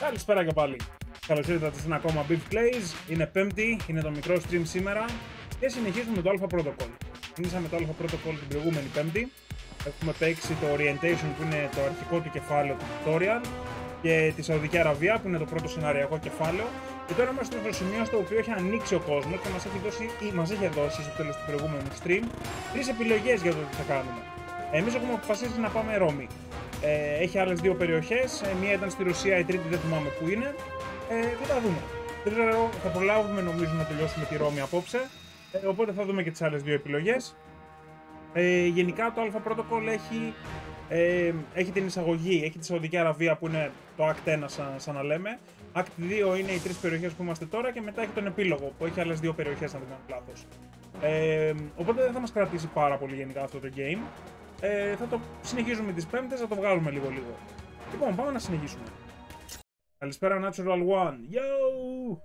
Καλησπέρα και πάλι. Καλώς ήρθατε σε ένα ακόμα Beef Plays. Είναι Πέμπτη, είναι το μικρό stream σήμερα και συνεχίζουμε το Alpha Protocol. Ξεκινήσαμε το Alpha Protocol την προηγούμενη Πέμπτη. Έχουμε παίξει το Orientation που είναι το αρχικό του κεφάλαιο του tutorial και τη Σαουδική Αραβία που είναι το πρώτο σεναριακό κεφάλαιο. Και τώρα είμαστε στο σημείο στο οποίο έχει ανοίξει ο κόσμος και μας είχε δώσει στο τέλος του προηγούμενου stream 3 επιλογές για το τι θα κάνουμε. Εμείς έχουμε αποφασίσει να πάμε Ρώμη. Έχει άλλες 2 περιοχές, μία ήταν στη Ρωσία, η τρίτη δεν θυμάμαι που είναι. Θα τα δούμε. Δεν ξέρω, θα προλάβουμε νομίζω να τελειώσουμε τη Ρώμη απόψε, οπότε θα δούμε και τις άλλες 2 επιλογές. Γενικά το Alpha Protocol έχει την εισαγωγή, έχει τη Σαουδική Αραβία που είναι το Act 1 σαν να λέμε. Act 2 είναι οι 3 περιοχές που είμαστε τώρα και μετά έχει τον επίλογο που έχει άλλες 2 περιοχές αν δεν κάνω λάθος. Οπότε δεν θα μας κρατήσει πάρα πολύ γενικά αυτό το game. Θα το συνεχίζουμε τις Πέμπτες, θα το βγάλουμε λίγο. Λοιπόν, πάμε να συνεχίσουμε. Καλησπέρα Natural One. Yo!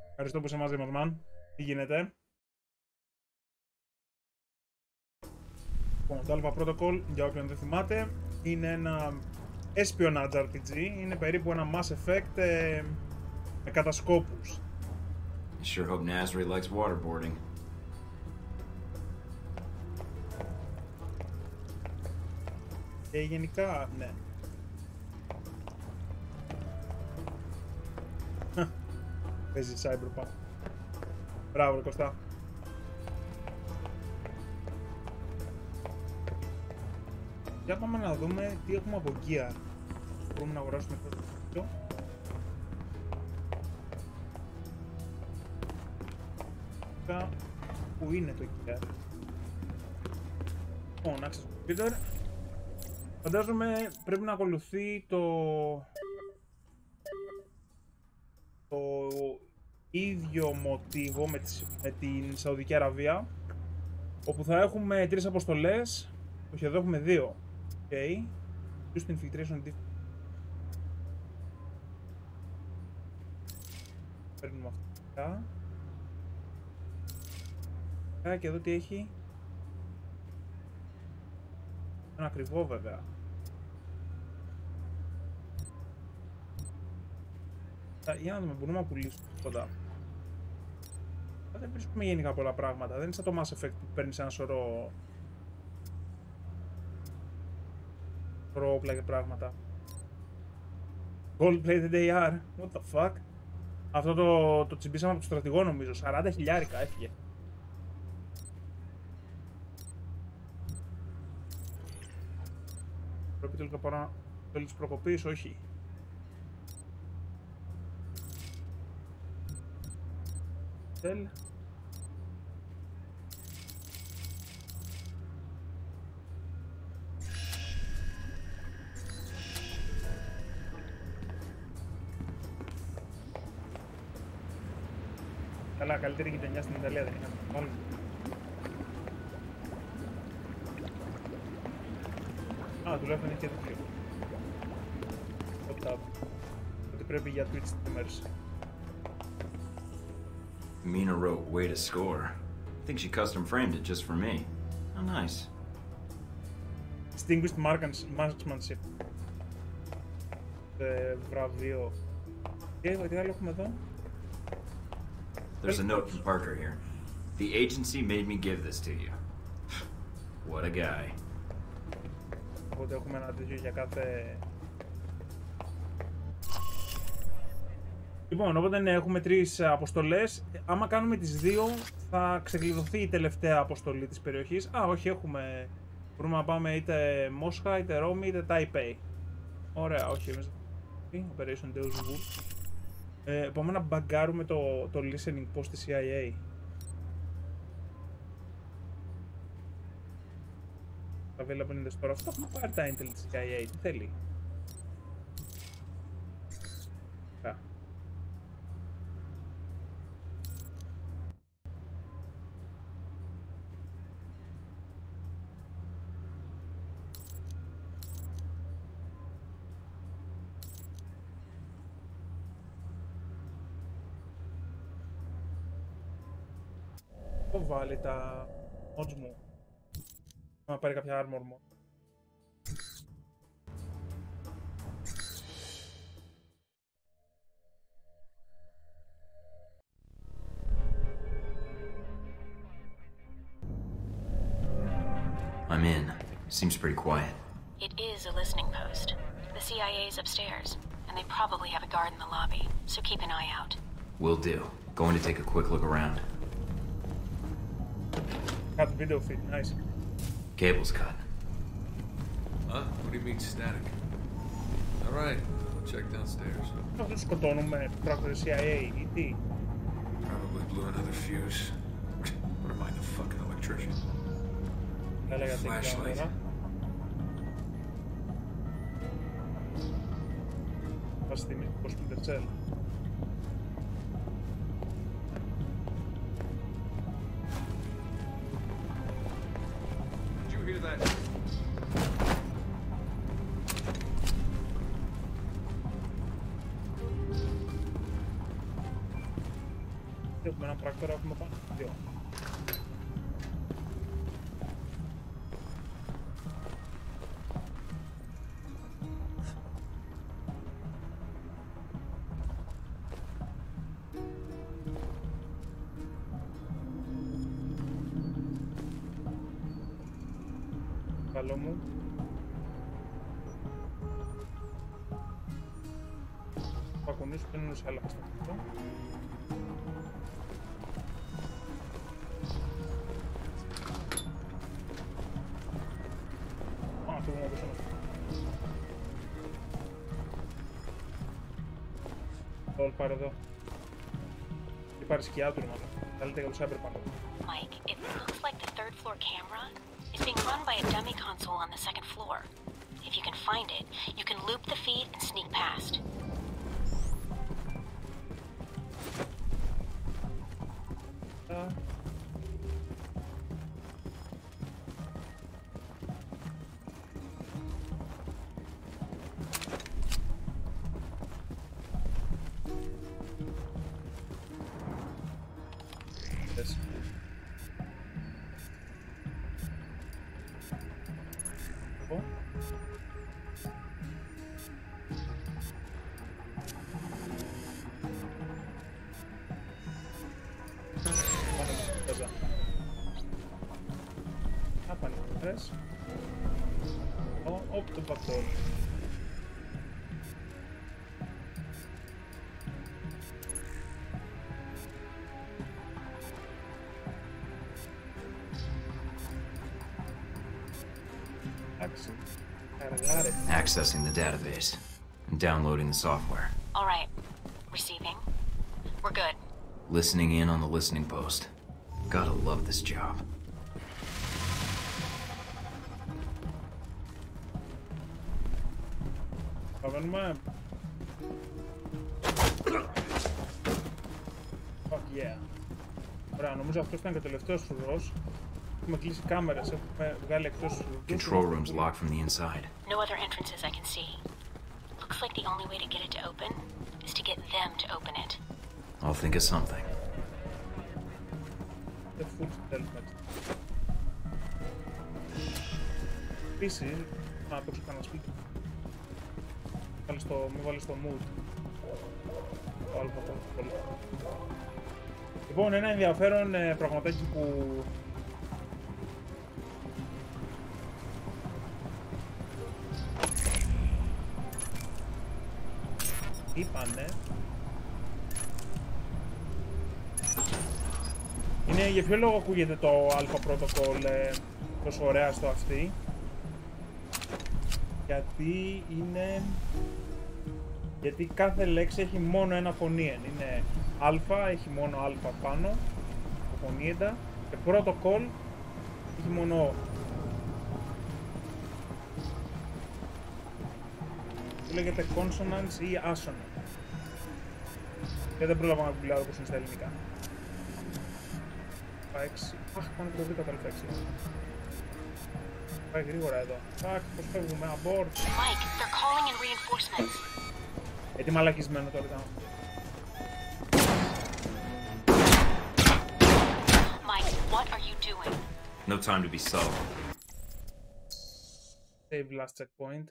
Ευχαριστώ που είσαι μαζί μας, man. Τι γίνεται? Λοιπόν, το Alpha Protocol, για όποιον δεν θυμάται, είναι ένα espionage RPG. Είναι περίπου ένα Mass Effect με κατασκόπους. I sure hope Nasri likes waterboarding. Και γενικά, ναι. Παίζει Cyberpunk. Μπράβο, ρε Κωστά. Για πάμε να δούμε τι έχουμε από gear. Μπορούμε να αγοράσουμε αυτό. Πού είναι το gear? Λοιπόν, access computer. Φαντάζομαι πρέπει να ακολουθεί το ίδιο μοτίβο με την Σαουδική Αραβία, όπου θα έχουμε 3 αποστολές, όχι εδώ έχουμε 2. Okay. Just infiltration. Παίρνουμε αυτά. Και εδώ τι έχει? Είναι ακριβό βέβαια. Για να δούμε, μπορούμε να πουλήσουμε κοντά. Δεν βρίσκουμε γενικά πολλά πράγματα. Δεν είναι σαν το Mass Effect που παίρνεις ένα σωρό όπλα και πράγματα. Gold plated AR. What the fuck? Αυτό το τσιμπήσαμε από το στρατηγό νομίζω. 40 χιλιάρικα έφυγε. Πρέπει τελικά πάω να τέλει τις προκοπής, όχι. Τέλ. Καλά, καλύτερη γειτονιά στην Ιταλία δεν είχαμε. Μάλλον. Α, τουλάχιστον έχει και το κλίπ. Ότι πρέπει για Twitch streamers. Mina wrote way to score. I think she custom framed it just for me. How nice. Distinguished marksmanship. Βραβείο. Και τι άλλο έχουμε εδώ? There's a note from Parker here. The agency made me give this to you. What a guy. Οπότε έχουμε ένα τέτοιο για κάθε... Λοιπόν, οπότε ναι, έχουμε 3 αποστολές. Άμα κάνουμε τις 2, θα ξεκλειδωθεί η τελευταία αποστολή της περιοχής. Α, όχι, έχουμε... Μπορούμε να πάμε είτε Μόσχα, είτε Ρώμη, είτε Ταϊπέι. Ωραία, όχι, εμείς... Operation Deus Vult. Πάμε να μπαγκάρουμε το listening post της CIA. Available in the store. Αυτό έχουμε πάρει τα intel της CIA. Τι θέλει? Έχω βάλει τα mods μου. Να πάρει κάποια armor mod. Seems pretty quiet. It is a listening post. The CIA's upstairs, and they probably have a guard in the lobby, so keep an eye out. Will do. Going to take a quick look around. Cut video feed, nice. Cable's cut. Huh? What do you mean static? Alright, I'll check downstairs. Θα τους σκοτώνουμε πράκτορες CIA ή τι? Probably blew another fuse. What am I, the fucking electrician? Έλεγα τι κάνω τώρα. Πας στη Hospital Cell. Did you hear that? Έχουμε έναν πράκτορα, έχουμε πάνω. Δύο. Καλό μου. Θα ακουνήσω και είναι σε άλλα παστακτικά. Όλ πάρε εδώ. Τι πάρει σκιά του, μάλλον. Θα λέτε για το Cyberpunk. Mike, it looks like the third floor camera is being run by a dummy console on the second floor. If you can find it, you can loop the feed and sneak past. Το factor. Accessing the database and downloading the software. All right. Receiving. We're good. Listening in on the listening post. Gotta love this job. Πάμε. Fuck yeah. Ωραία, νομίζω αυτός ήταν και ο τελευταίος φρουρός. Έχουμε κλείσει κάμερες, έχουμε βγάλει εκτός Control room's locked from the inside. No other entrances I can see. Looks like the only way to get it to open is to get them to open it. I'll think of something. The full helmet. Επίσης, να παίξω κανένα σπίτι. Μην βάλεις το mood. Το άλλο πολύ. Λοιπόν, ένα ενδιαφέρον πραγματάκι που είπανε είναι για ποιο λόγο ακούγεται το Alpha Protocol τόσο ωραία στο αυτή. Γιατί κάθε λέξη έχει μόνο ένα φωνήεν. Είναι α, έχει μόνο α πάνω, το φωνήεντα, και protocol έχει μόνο ο. Που λέγεται consonants ή assonant. Και δεν πρόλαβα να πουλάω όπως είναι στα ελληνικά. Πάει 6. Αχ, πάνε και το βρήκα τα 6. Πάει γρήγορα εδώ. Αχ, πώς φεύγουμε, abort. Mike, they're calling in reinforcements. Τι μαλακισμένο τώρα ήταν. Mike, what are you doing? No time to be subtle. Save last checkpoint.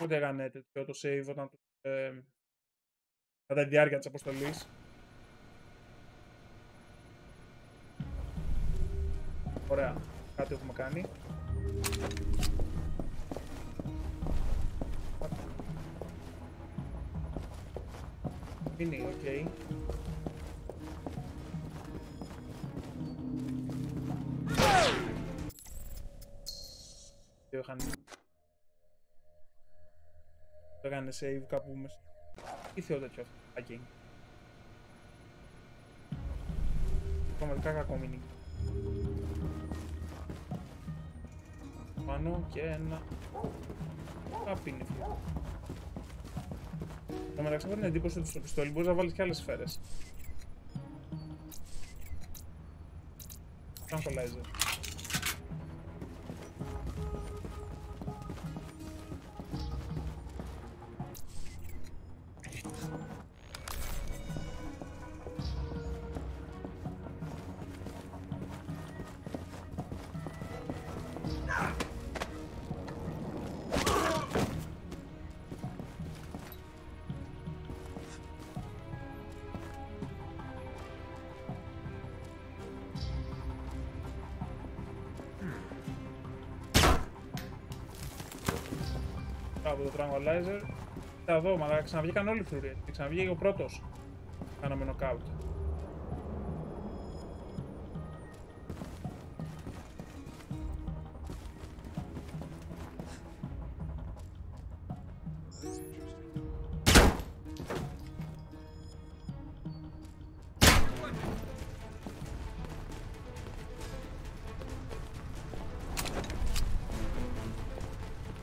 Ούτε έκανε τέτοιο το save όταν κατά τη διάρκεια της αποστολής. Ωραία. Κάτι έχουμε κάνει. Είναι, οκ. Το έκανε save κάπου μέσα. Τι θεό τέτοιο αυτό. Hacking. Πραγματικά κακό μήνυμα. Πάνω και ένα. Καπίνι. Στο μεταξύ έχω την εντύπωση ότι στο πιστόλι μπορείς να βάλεις και άλλες σφαίρες. Tranquilizer. Από το Tranquilizer. Θα δω, μα ξαναβγήκαν όλοι οι φρουροί. Και ξαναβγήκε ο πρώτος. Κάναμε knockout.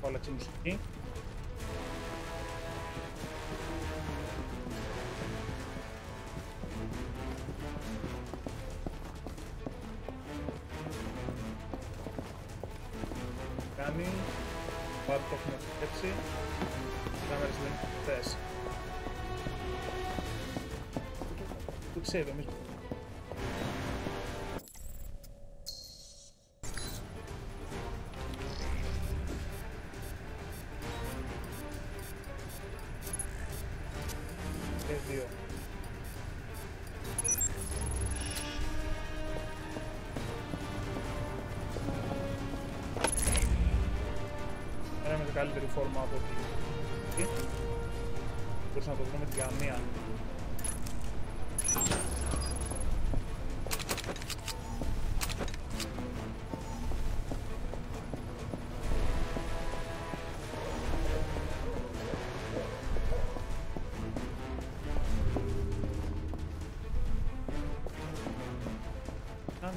Όλα τη μουσική. Κάνει. Πάρα το έχουμε φτιάξει. Οι κάμερες δεν είναι αυτές. Το ξέρω εμείς. Δύο. Ένα με καλύτερη φόρμα από την εκεί. Μπορούσα να το βρούμε την καμία.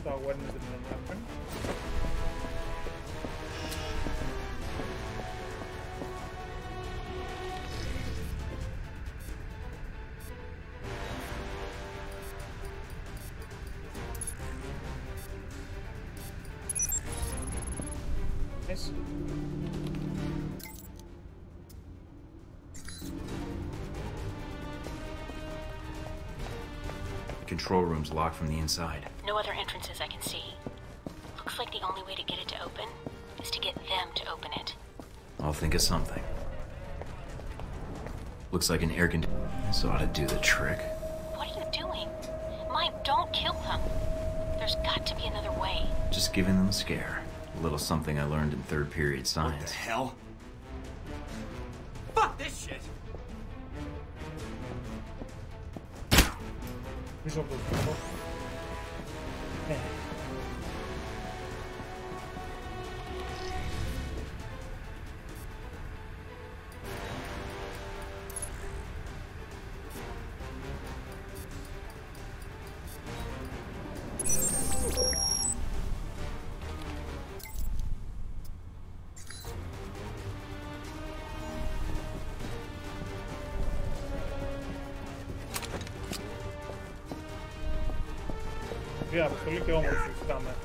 Το awareness δεν είναι happen. Yes. Control room's locked from the inside. No other entrances I can see. Looks like the only way to get it to open is to get them to open it. I'll think of something. Looks like an air conditioner. This ought to do the trick. What are you doing? Mike, don't kill them. There's got to be another way. Just giving them a scare. A little something I learned in third period What science. the hell? Fuck this shit! Πίσω από το τύπο. Μια αποστολή και όμορφη φτάμε.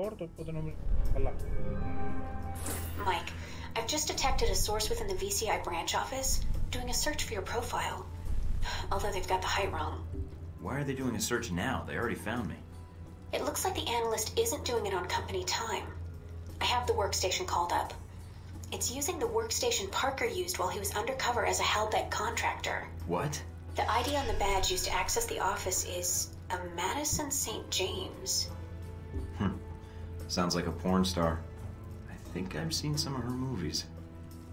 support, οπότε νομίζω καλά. Mike, I've just detected a source within the VCI branch office doing a search for your profile. Although they've got the height wrong. Why are they doing a search now? They already found me. It looks like the analyst isn't doing it on company time. I have the workstation called up. It's using the workstation Parker used while he was undercover as a Halbeck contractor. What? The ID on the badge used to access the office is a Madison St. James. Sounds like a porn star. I think I've seen some of her movies.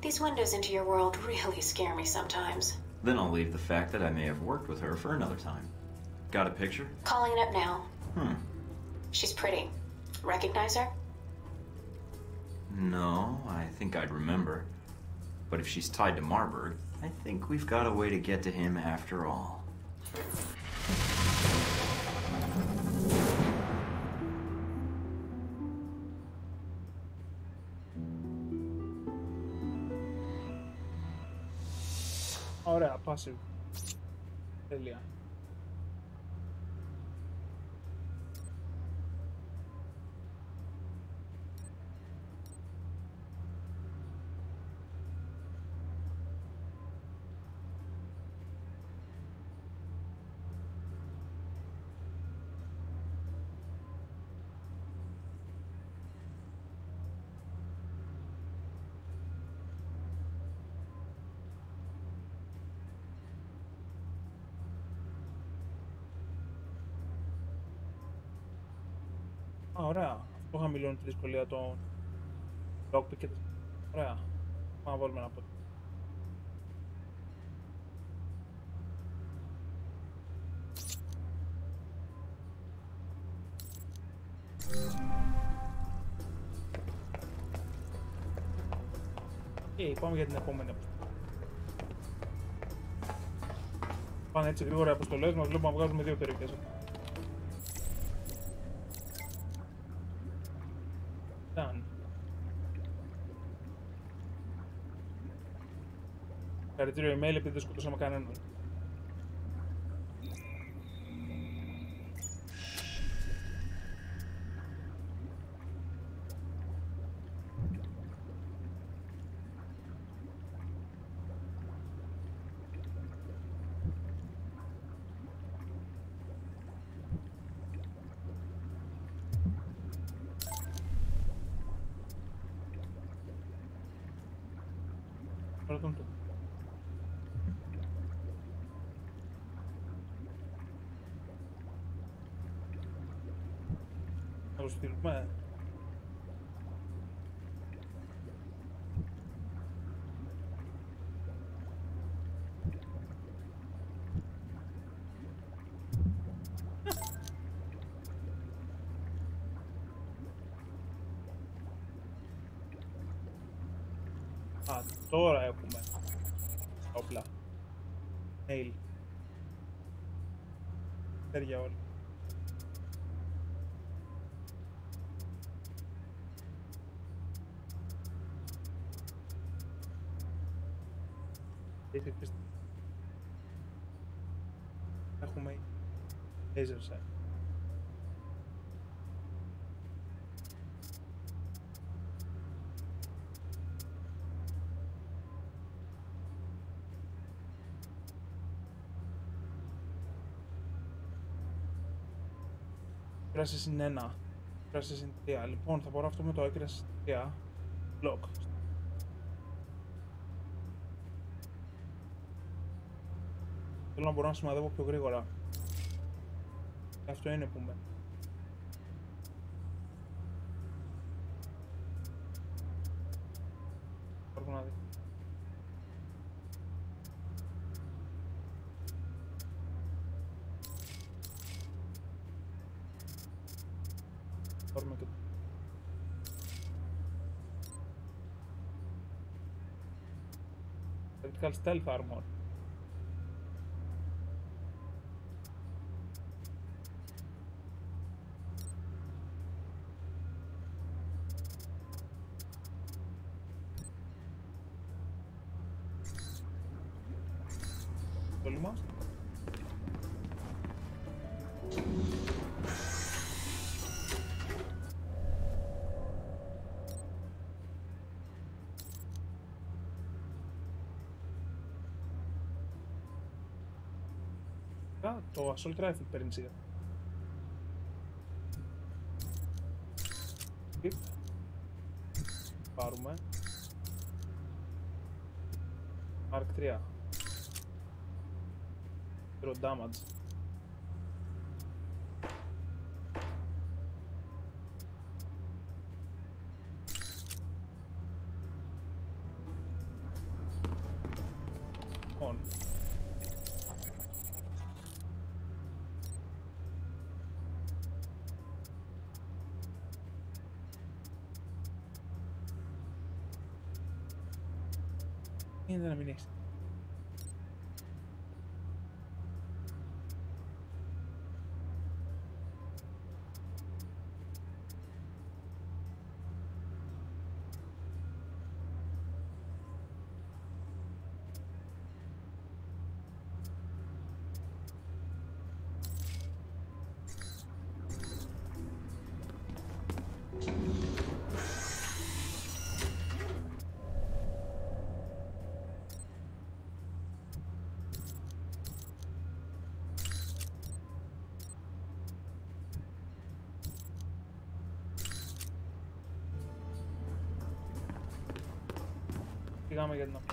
These windows into your world really scare me sometimes. Then I'll leave the fact that I may have worked with her for another time. Got a picture? Calling it up now. She's pretty. Recognize her? No, I think I'd remember. But if she's tied to Marburg, I think we've got a way to get to him after all. Ωραία, passive. Τέλεια. Ωραία. Αυτό χαμηλώνει τη δυσκολία των lockpick και... Ωραία. Πάμε να βάλουμε ένα ποτέ. Πάμε για την επόμενη αποστολή. Πάνε έτσι γρήγορα οι αποστολές μας, βλέπουμε να βγάζουμε 2 περιοχές. Χαρακτήριο email επειδή δεν σκοτώσαμε κανέναν. Να το στείλουμε. Α, τώρα έχουμε όπλα. Mail. Τέρια όλα. Έχουμε laser sight. Έκραση είναι 1. Έκραση είναι 3. Λοιπόν, θα μπορώ αυτό με το έκραση 3. Lock. Θέλω να μπορώ να σημαδεύω πιο γρήγορα. Αυτό είναι που με. Μπορώ να δει. Μπορούμε και... Vertical Stealth Armor. Μας. Α, το Assault Rifle παίρνει σιγά. Πάρουμε. Mark 3. Zero damage. On. Είναι να μην έχεις. Πήγαμε για την άλλη.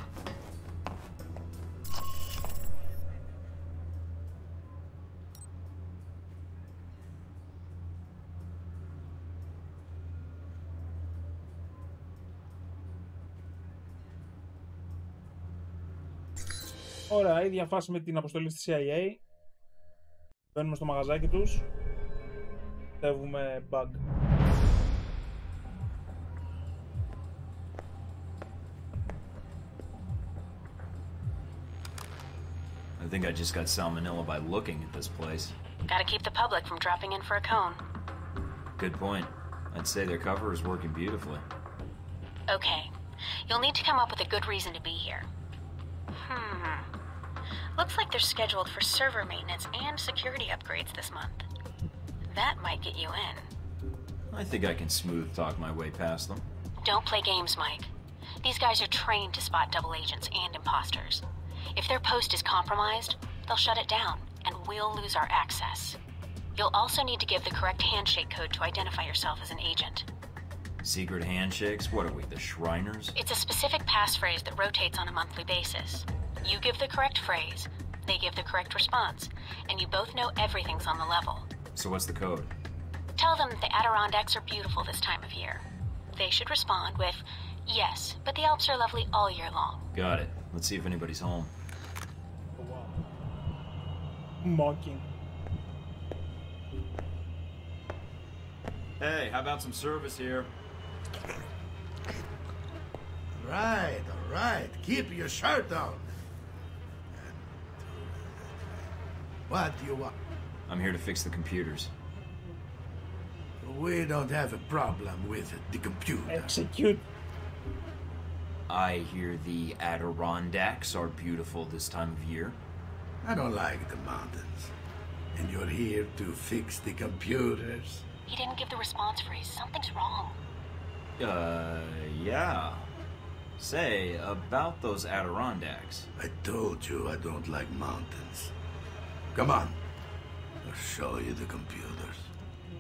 Ωραία, η ίδια φάση με την αποστολή στη CIA. Μπαίνουμε στο μαγαζάκι τους. Πιστεύουμε bug. I think I just got salmonella by looking at this place. Gotta keep the public from dropping in for a cone. Good point. I'd say their cover is working beautifully. Okay. You'll need to come up with a good reason to be here. Looks like they're scheduled for server maintenance and security upgrades this month. That might get you in. I think I can smooth talk my way past them. Don't play games, Mike. These guys are trained to spot double agents and imposters. If their post is compromised, they'll shut it down, and we'll lose our access. You'll also need to give the correct handshake code to identify yourself as an agent. Secret handshakes? What are we, the Shriners? It's a specific passphrase that rotates on a monthly basis. You give the correct phrase, they give the correct response, and you both know everything's on the level. So what's the code? Tell them that the Adirondacks are beautiful this time of year. They should respond with, yes, but the Alps are lovely all year long. Got it. Let's see if anybody's home. Oh, wow. Mocking. Hey, how about some service here? All right. Keep your shirt on. What do you want? I'm here to fix the computers. We don't have a problem with the computer. Execute. I hear the Adirondacks are beautiful this time of year. I don't like the mountains. And you're here to fix the computers. He didn't give the response phrase. Something's wrong. Yeah. Say, about those Adirondacks. I told you I don't like mountains. Come on. I'll show you the computers.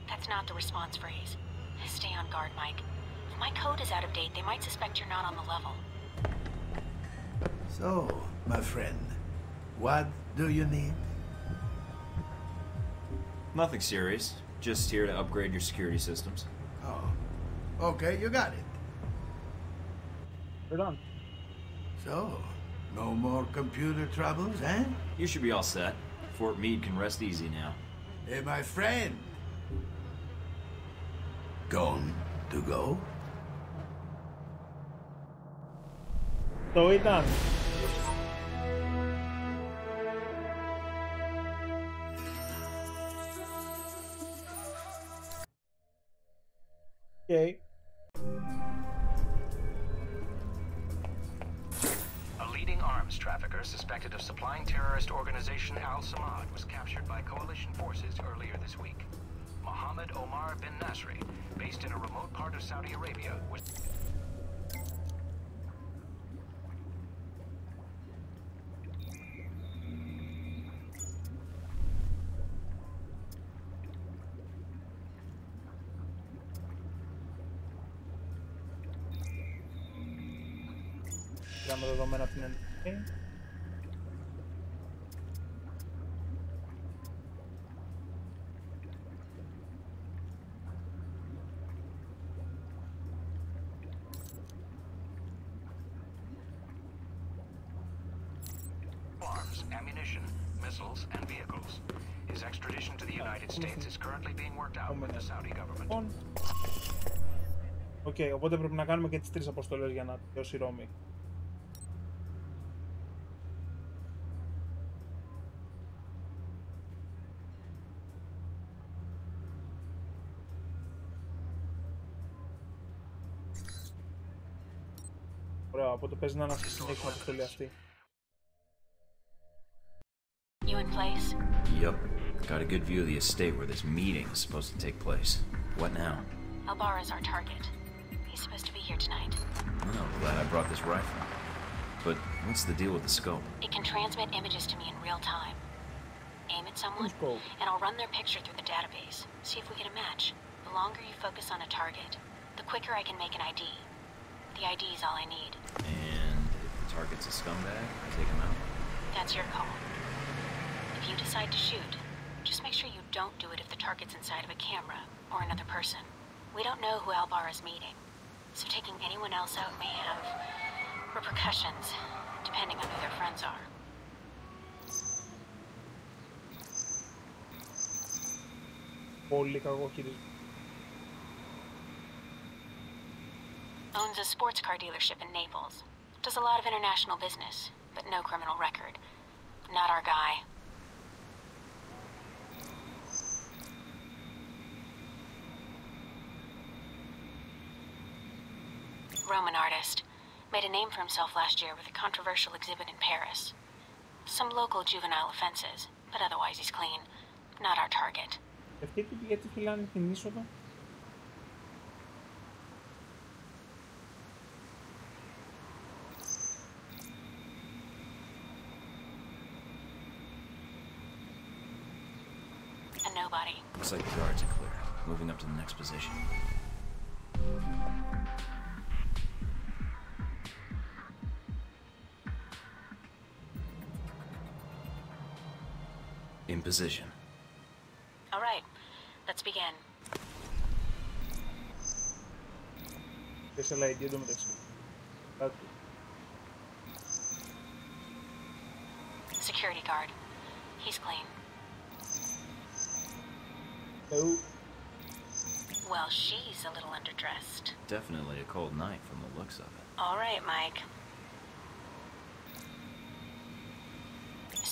That's not the response phrase. Stay on guard, Mike. If my code is out of date, they might suspect you're not on the level. So, my friend, what do you need? Nothing serious. Just here to upgrade your security systems. Oh, okay, you got it. We're done. So, no more computer troubles, eh? You should be all set. Fort Meade can rest easy now. Hey, my friend. Gone to go? Το ήταν. Okay. A leading arms trafficker suspected of supplying terrorist organization Al-Samad was captured by coalition forces earlier this week. Mohammed Omar bin Nasri, based in a remote part of Saudi Arabia, was... Πήραμε δεδομένα από την NSA. Arms, ammunition, missiles, and vehicles. His extradition to the United States is currently being worked out with the Saudi government. Οκ, οπότε πρέπει να κάνουμε και τις 3 αποστολές για να τελειώσει η Ρώμη. Ωραία, οπότε παίζει να είναι συνέχεια αποστολή αυτή. You in place? Yup. Got a good view of the estate where this meeting is supposed to take place. What now? Albarra's our target. He's supposed to be here tonight. Oh, glad I brought this rifle. But what's the deal with the scope? It can transmit images to me in real time. Aim at someone, and I'll run their picture through the database. See if we get a match. The longer you focus on a target, the quicker I can make an ID. The ID is all I need. And if the target's a scumbag, I take him out? That's your call. If you decide to shoot, just make sure you don't do it if the target's inside of a camera or another person. We don't know who Albarra's meeting, so taking anyone else out may have repercussions, depending on who their friends are. Πολύ κακό χειρισμό. Owns a sports car dealership in Naples. Does a lot of international business, but no criminal record. Not our guy. Roman artist. Made a name for himself last year with a controversial exhibit in Paris. Some local juvenile offenses, but otherwise he's clean. Not our target. Σκεφτείτε γιατί φυλάνε την είσοδο. A nobody. Looks like the guards are clear. Moving up to the next position. In position. All right, let's begin. Και σε λαϊκή εντωμεταξύ. Security guard. He's clean. Well, she's a little underdressed. Definitely a cold night from the looks of it. All right, Mike.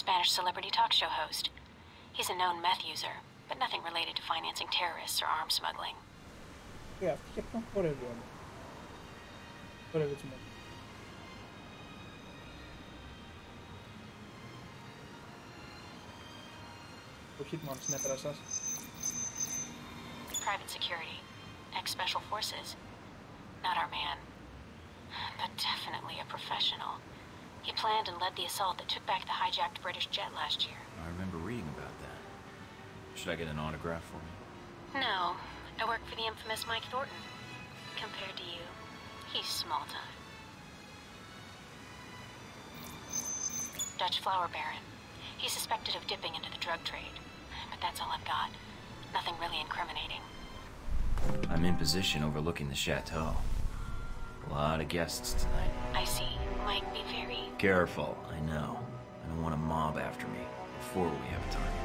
Spanish celebrity talk show host. He's a known meth user, but nothing related to financing terrorists or arms smuggling. Αυτή και αυτόν χορεύει όμως. Χορεύει έτσι μόνο. Ο Hitman συνέφερα σας. Private security. Ex-special forces. Not our man. But definitely a professional. He planned and led the assault that took back the hijacked British jet last year. I remember reading about that. Should I get an autograph for me? No. I work for the infamous Mike Thornton. Compared to you, he's small time. Dutch flower baron. He's suspected of dipping into the drug trade. But that's all I've got. Nothing really incriminating. I'm in position overlooking the chateau. A lot of guests tonight. I see. Mike, be very... Careful, I know. I don't want a mob after me before we have a target.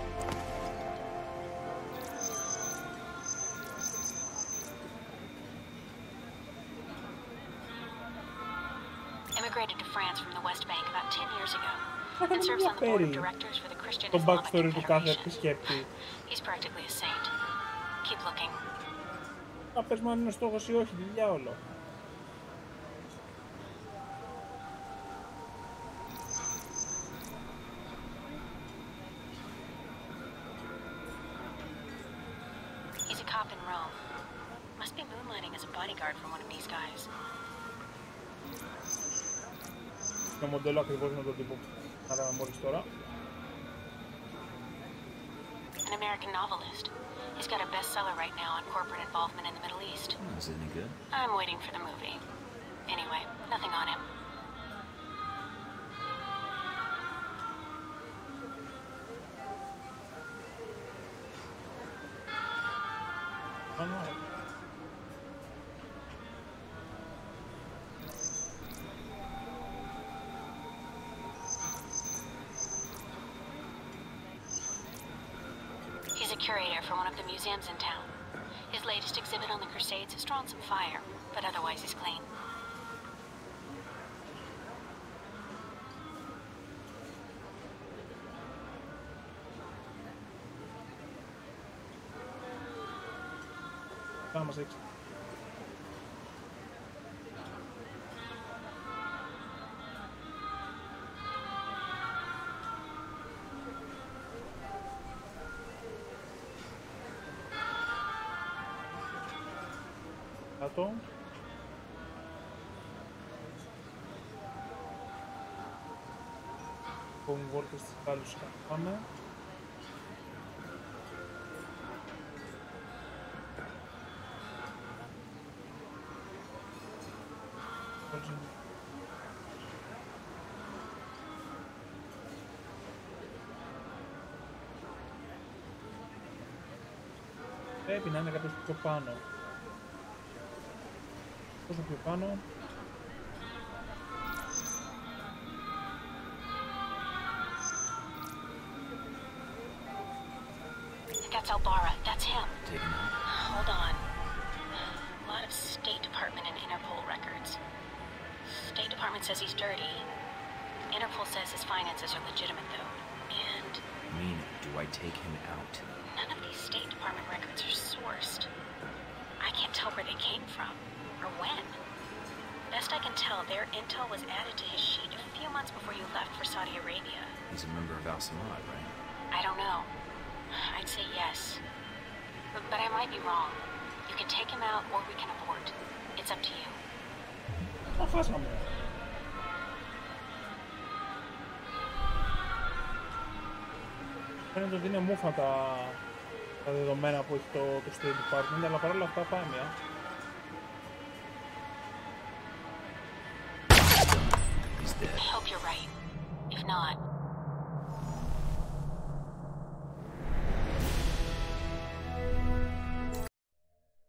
Immigrated to France from the West Bank about 10 years ago. And serves on the board of directors for the Christian Το Islamic backstory του κάθε Confederation. επισκέπτη. He's practically a saint. Keep looking. Να πες μου αν είναι στόχος ή όχι, δουλειά όλο. He's a cop in Rome. Must be moonlighting as a bodyguard for one of these guys. Το μοντέλο ακριβώς με τον τύπο που κάναμε μόλις τώρα. An American novelist. He's got a bestseller right now on corporate involvement in the Middle East. Is it any good? I'm waiting for the movie. Anyway, nothing on him. He's a curator for one of the museums in town. His latest exhibit on the Crusades has drawn some fire, but otherwise he's clean. Πάμε σε έξω. Κάτω. Homework στις άλλους πάμε. Πρέπει να είναι κάποιος πιο πάνω. Όσο πιο πάνω. That's Albara. That's him. Taken out. Hold on. A lot of State Department and Interpol records. State Department says he's dirty. Interpol says his finances are legitimate, though. And Mean, do I take him out? none of these State Department records are sourced. I can't tell where they came from, or when. Best I can tell, their intel was added to his sheet a few months before you left for Saudi Arabia. He's a member of Al Samad, right? I don't know. I'd say yes. But I might be wrong. You can take him out, or we can abort. It's up to you. Τα χάσαμε. Φαίνεται ότι είναι μούφα τα δεδομένα που έχει το State Department, αλλά παρόλα αυτά πάει μια. He's dead. I hope you're right. If not,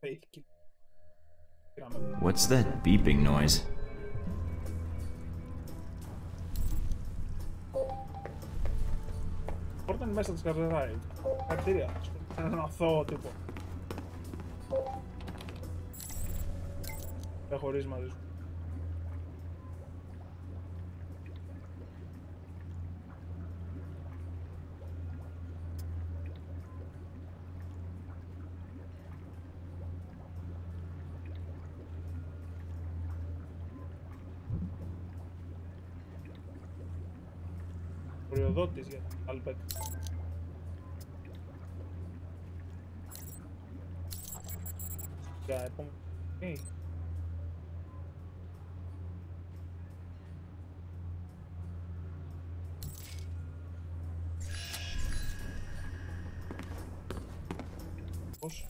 Faith kill. What's that beeping noise? Πόρτα είναι μέσα της καρτεράει. Καρτήρια. Ένα αθώο τύπο. Έχω ρίσει μαζί σου. Προϊοδότης για Αλμπέκ. Για επόμενο. Πώς.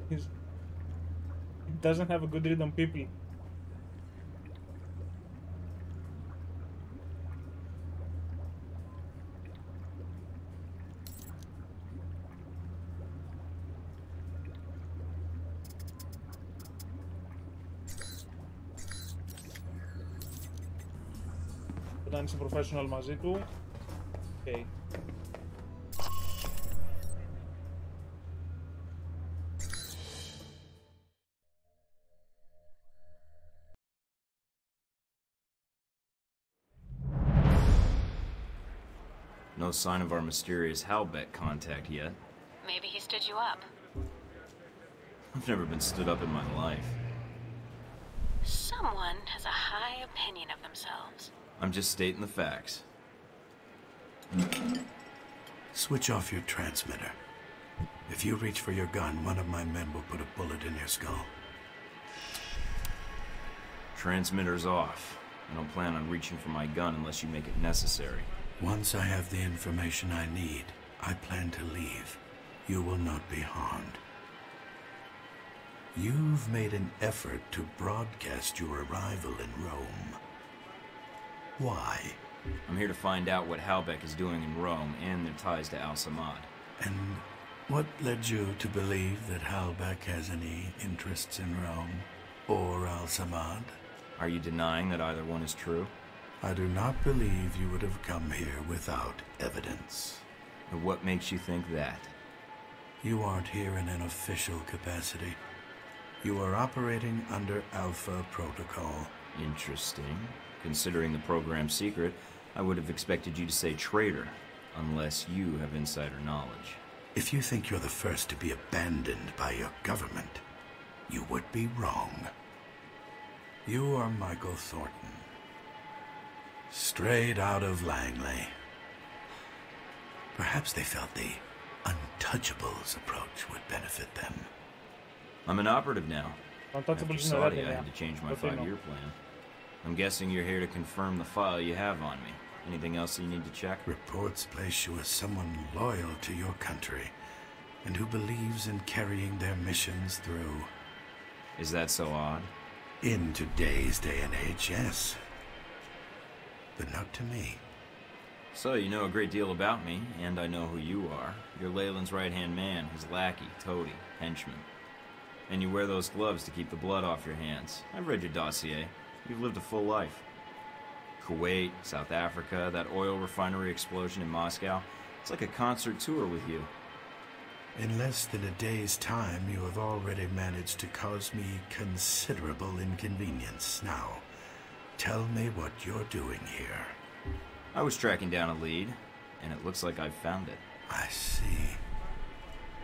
He doesn't have a good read on people. Όταν είσαι professional μαζί του, okay. No sign of our mysterious Halbeck contact yet. maybe he stood you up. I've never been stood up in my life. Someone has a high opinion of themselves. I'm just stating the facts. Switch off your transmitter. If you reach for your gun, one of my men will put a bullet in your skull. Transmitter's off. I don't plan on reaching for my gun unless you make it necessary. Once I have the information I need, I plan to leave. You will not be harmed. You've made an effort to broadcast your arrival in Rome. Why? I'm here to find out what Halbech is doing in Rome and their ties to Al-Samad. And what led you to believe that Halbech has any interests in Rome or Al-Samad? Are you denying that either one is true? I do not believe you would have come here without evidence. And what makes you think that? You aren't here in an official capacity. You are operating under Alpha Protocol. Interesting. Considering the program's secret, I would have expected you to say traitor, unless you have insider knowledge. If you think you're the first to be abandoned by your government, you would be wrong. You are Michael Thornton. Straight out of Langley. Perhaps they felt the Untouchables approach would benefit them. I'm an operative now. After Untouchables Saudi, I had to change my 5-year plan. I'm guessing you're here to confirm the file you have on me. Anything else you need to check? Reports place you as someone loyal to your country and who believes in carrying their missions through. Is that so odd? In today's day and age, yes. But not to me. So you know a great deal about me, and I know who you are. You're Leyland's right-hand man, his lackey, toady, henchman. And you wear those gloves to keep the blood off your hands. I've read your dossier. You've lived a full life. Kuwait, South Africa, that oil refinery explosion in Moscow. It's like a concert tour with you. In less than a day's time, you have already managed to cause me considerable inconvenience. Now, tell me what you're doing here. I was tracking down a lead, and it looks like I've found it. I see.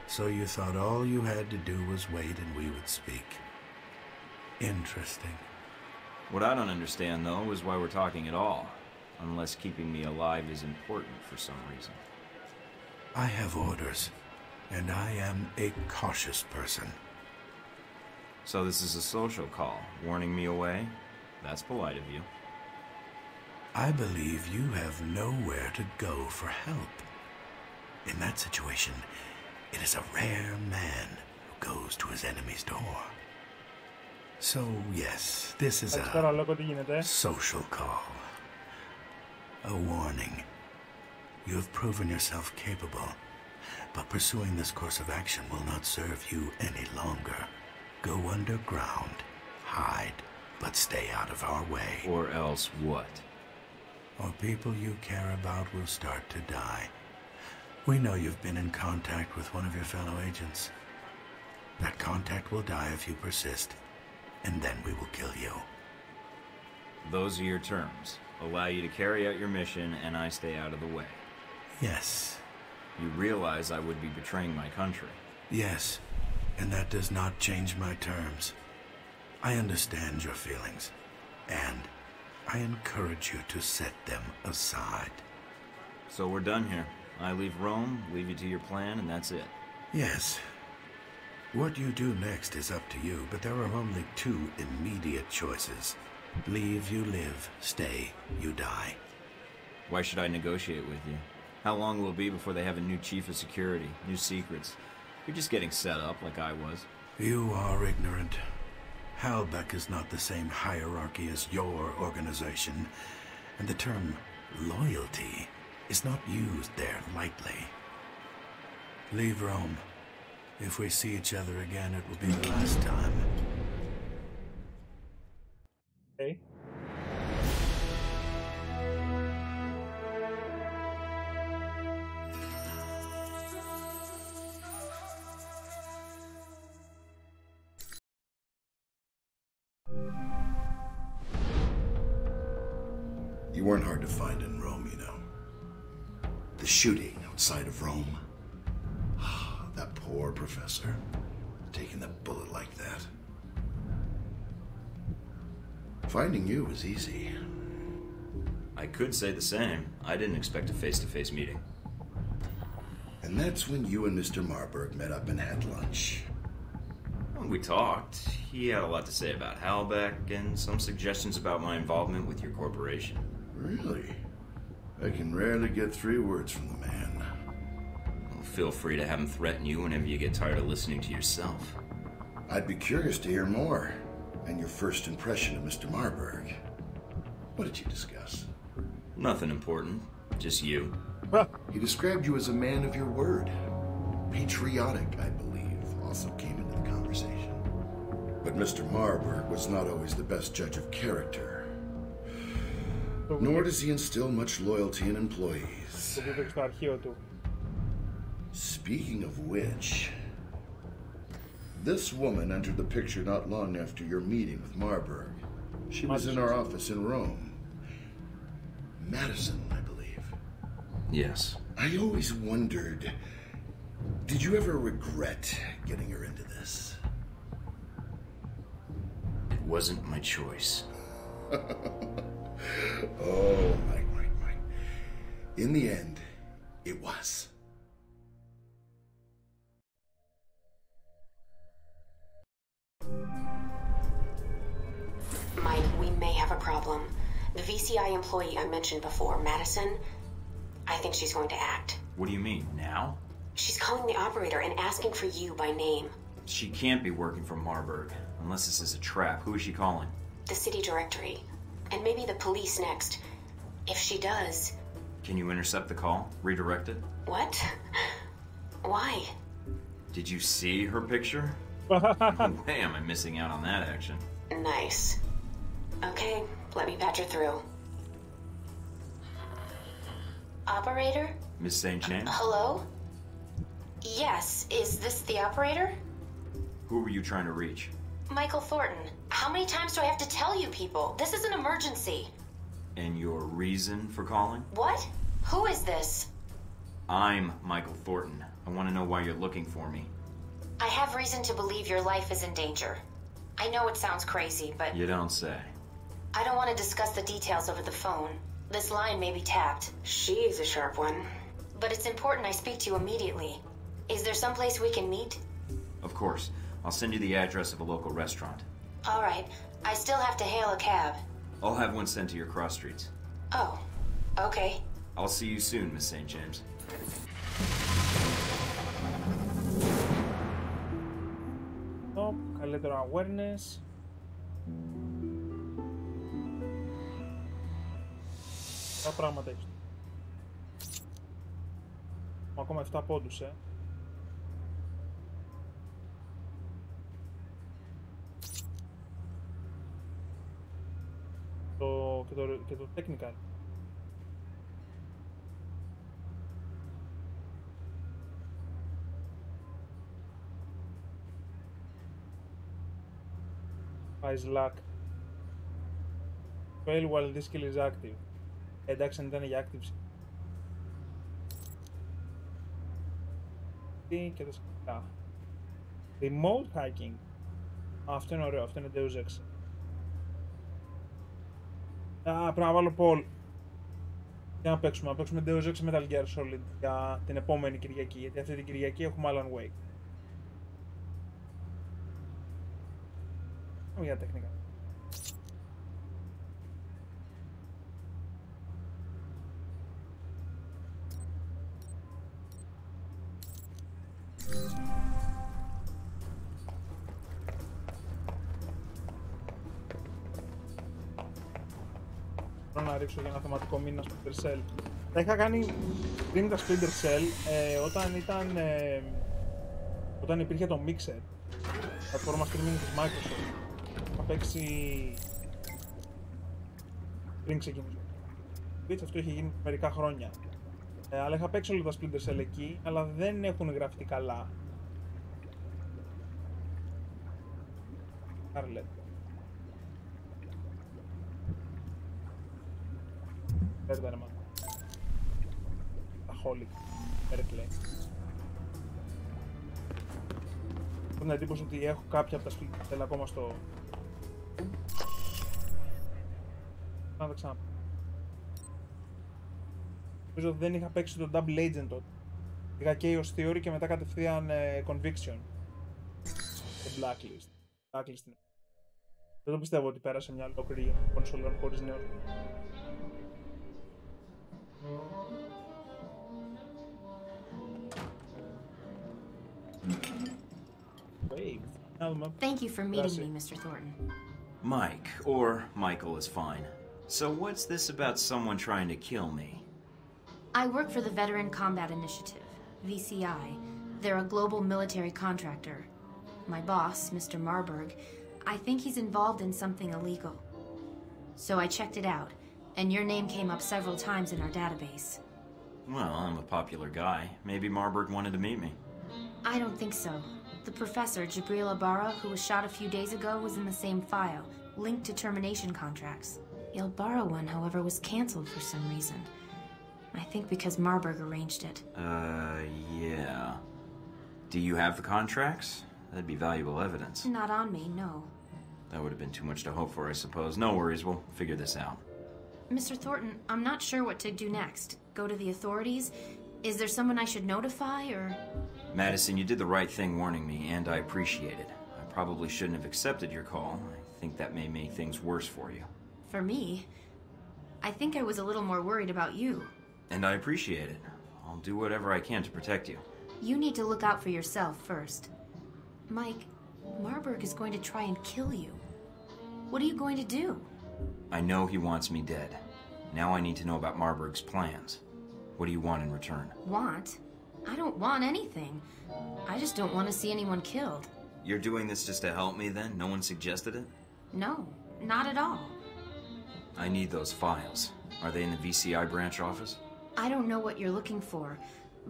So you thought all you had to do was wait and we would speak. Interesting. What I don't understand, though, is why we're talking at all. Unless keeping me alive is important for some reason. I have orders, and I am a cautious person. So this is a social call, warning me away? That's polite of you. I believe you have nowhere to go for help. In that situation, it is a rare man who goes to his enemy's door. So, yes, this is a social call. A warning. You have proven yourself capable, but pursuing this course of action will not serve you any longer. Go underground, hide, but stay out of our way. Or else what? Or people you care about will start to die. We know you've been in contact with one of your fellow agents. That contact will die if you persist, and then we will kill you. Those are your terms. Allow you to carry out your mission, and I stay out of the way. Yes. You realize I would be betraying my country. Yes, and that does not change my terms. I understand your feelings, and I encourage you to set them aside. So we're done here. I leave Rome, leave you to your plan, and that's it. Yes. What you do next is up to you, but there are only two immediate choices. Leave, you live. Stay, you die. Why should I negotiate with you? How long will it be before they have a new chief of security, new secrets? You're just getting set up like I was. You are ignorant. Halbech is not the same hierarchy as your organization, and the term loyalty is not used there lightly. Leave Rome. If we see each other again, it will be the last time. Okay. You weren't hard to find in Rome, you know. The shooting outside of Rome. That poor professor, taking the bullet like that. Finding you was easy. I could say the same. I didn't expect a face-to-face meeting. And that's when you and Mr. Marburg met up and had lunch. Well, we talked. He had a lot to say about Halbeck and some suggestions about my involvement with your corporation. Really? I can rarely get 3 words from the man. Well, feel free to have him threaten you whenever you get tired of listening to yourself. I'd be curious to hear more, and your first impression of Mr. Marburg. What did you discuss? Nothing important. Just you. He described you as a man of your word. Patriotic, I believe, also came into the conversation. But Mr. Marburg was not always the best judge of character. Nor does he instill much loyalty in employees. Speaking of which, this woman entered the picture not long after your meeting with Marburg. She was in our office in Rome. Madison, I believe. Yes. I always wondered, did you ever regret getting her into this? It wasn't my choice. Oh, Mike. In the end, it was. Mike, we may have a problem. The VCI employee I mentioned before, Madison, I think she's going to act. What do you mean, now? She's calling the operator and asking for you by name. She can't be working for Marburg, unless this is a trap. Who is she calling? The city directory. And maybe the police next. If she does... Can you intercept the call? Redirect it? What? Why? Did you see her picture? No way am I missing out on that action. Nice. Okay, let me patch her through. Operator? Miss St. James? Hello? Yes, is this the operator? Who were you trying to reach? Michael Thornton. How many times do I have to tell you people? This is an emergency. And your reason for calling? What? Who is this? I'm Michael Thornton. I want to know why you're looking for me. I have reason to believe your life is in danger. I know it sounds crazy, but... You don't say. I don't want to discuss the details over the phone. This line may be tapped. She's a sharp one. But it's important I speak to you immediately. Is there someplace we can meet? Of course. I'll send you the address of a local restaurant. All right. I still have to hail a cab. I'll have one sent to your cross streets. Oh, okay. I'll see you soon, Miss St. James. Καλύτερο awareness. Τα πράγματα έχεις. Ακόμα 7 πόντους, Και το technical. Eyes luck. Fail while this skill is active. Εντάξει, αν ήταν για active. Και τα σκηνικά. Remote hacking. Αυτό είναι ωραίο, αυτό είναι Deus Ex. Πρέπει να βάλω Paul. Για να παίξουμε Deus Ex Metal Gear Solid για την επόμενη Κυριακή, γιατί αυτή την Κυριακή έχουμε Alan Wake. Για τεχνικά. Μπορώ να ρίξω για ένα θεματικό μήνα Splinter Cell. Τα είχα κάνει πριν τα Splinter Cell, όταν υπήρχε το Mixer, πλατφόρμα streaming της Microsoft. Είχα παίξει πριν ξεκινήσω. Αυτό είχε γίνει μερικά χρόνια. Αλλά είχα παίξει όλα τα Splinter Cell εκεί, αλλά δεν έχουν γραφτεί καλά. Scarlet. Πέρδανε μας. Τα Holic. Berkeley. Έχω την εντύπωση ότι έχω κάποια από τα Splinter Cell ακόμα στο... Να τα ξαναπώ. Νομίζω ότι δεν είχα παίξει το Double Agent τότε. Πήγα Chaos Theory και μετά κατευθείαν Conviction. Και Blacklist. Blacklist είναι. Δεν το πιστεύω ότι πέρασε μια ολόκληρη κονσόλα χωρίς νέο. Thank you for meeting me, Mr. Thornton. Mike, or Michael is fine. So what's this about someone trying to kill me? I work for the Veteran Combat Initiative, VCI. They're a global military contractor. My boss, Mr. Marburg, I think he's involved in something illegal. So I checked it out, and your name came up several times in our database. Well, I'm a popular guy. Maybe Marburg wanted to meet me. I don't think so. The professor, Jabril Ibarra, who was shot a few days ago, was in the same file, linked to termination contracts. The Ibarra one, however, was canceled for some reason. I think because Marburg arranged it. Yeah. Do you have the contracts? That'd be valuable evidence. Not on me, no. That would have been too much to hope for, I suppose. No worries, we'll figure this out. Mr. Thornton, I'm not sure what to do next. Go to the authorities? Is there someone I should notify, or...? Madison, you did the right thing warning me, and I appreciate it. I probably shouldn't have accepted your call. I think that may make things worse for you. For me? I think I was a little more worried about you. And I appreciate it. I'll do whatever I can to protect you. You need to look out for yourself first. Mike, Marburg is going to try and kill you. What are you going to do? I know he wants me dead. Now I need to know about Marburg's plans. What do you want in return? Want? I don't want anything. I just don't want to see anyone killed. You're doing this just to help me then? No one suggested it? No, not at all. I need those files. Are they in the VCI branch office? I don't know what you're looking for,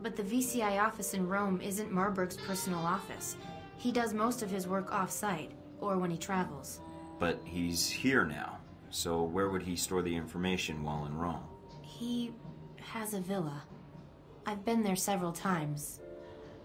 but the VCI office in Rome isn't Marburg's personal office. He does most of his work off-site, or when he travels. But he's here now, so where would he store the information while in Rome? He has a villa. I've been there several times.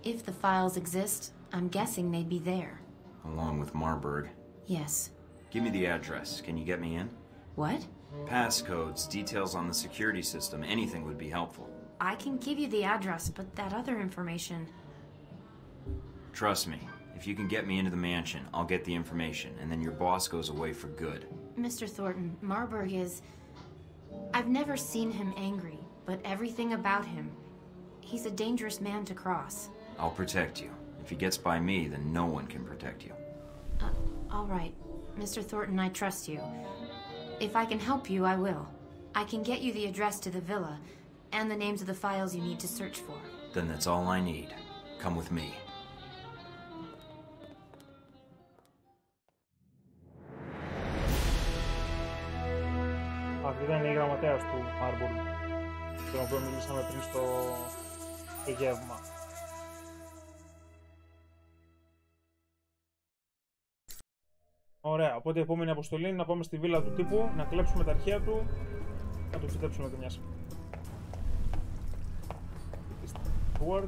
If the files exist, I'm guessing they'd be there. Along with Marburg? Yes. Give me the address. Can you get me in? What? Passcodes, details on the security system, anything would be helpful. I can give you the address, but that other information... Trust me, if you can get me into the mansion, I'll get the information, and then your boss goes away for good. Mr. Thornton, Marburg is... I've never seen him angry, but everything about him... He's a dangerous man to cross. I'll protect you. If he gets by me, then no one can protect you. All right. Mr. Thornton, I trust you. If I can help you, I will. I can get you the address to the villa, and the names of the files you need to search for. Then that's all I need. Come with me. Αυτή ήταν η γραμματέας του Marburg, τον οποίο μιλήσαμε πριν στο γεύμα. Ωραία, οπότε η επόμενη αποστολή είναι να πάμε στη βίλα του τύπου, να κλέψουμε τα αρχεία του, να του φυτέψουμε και μια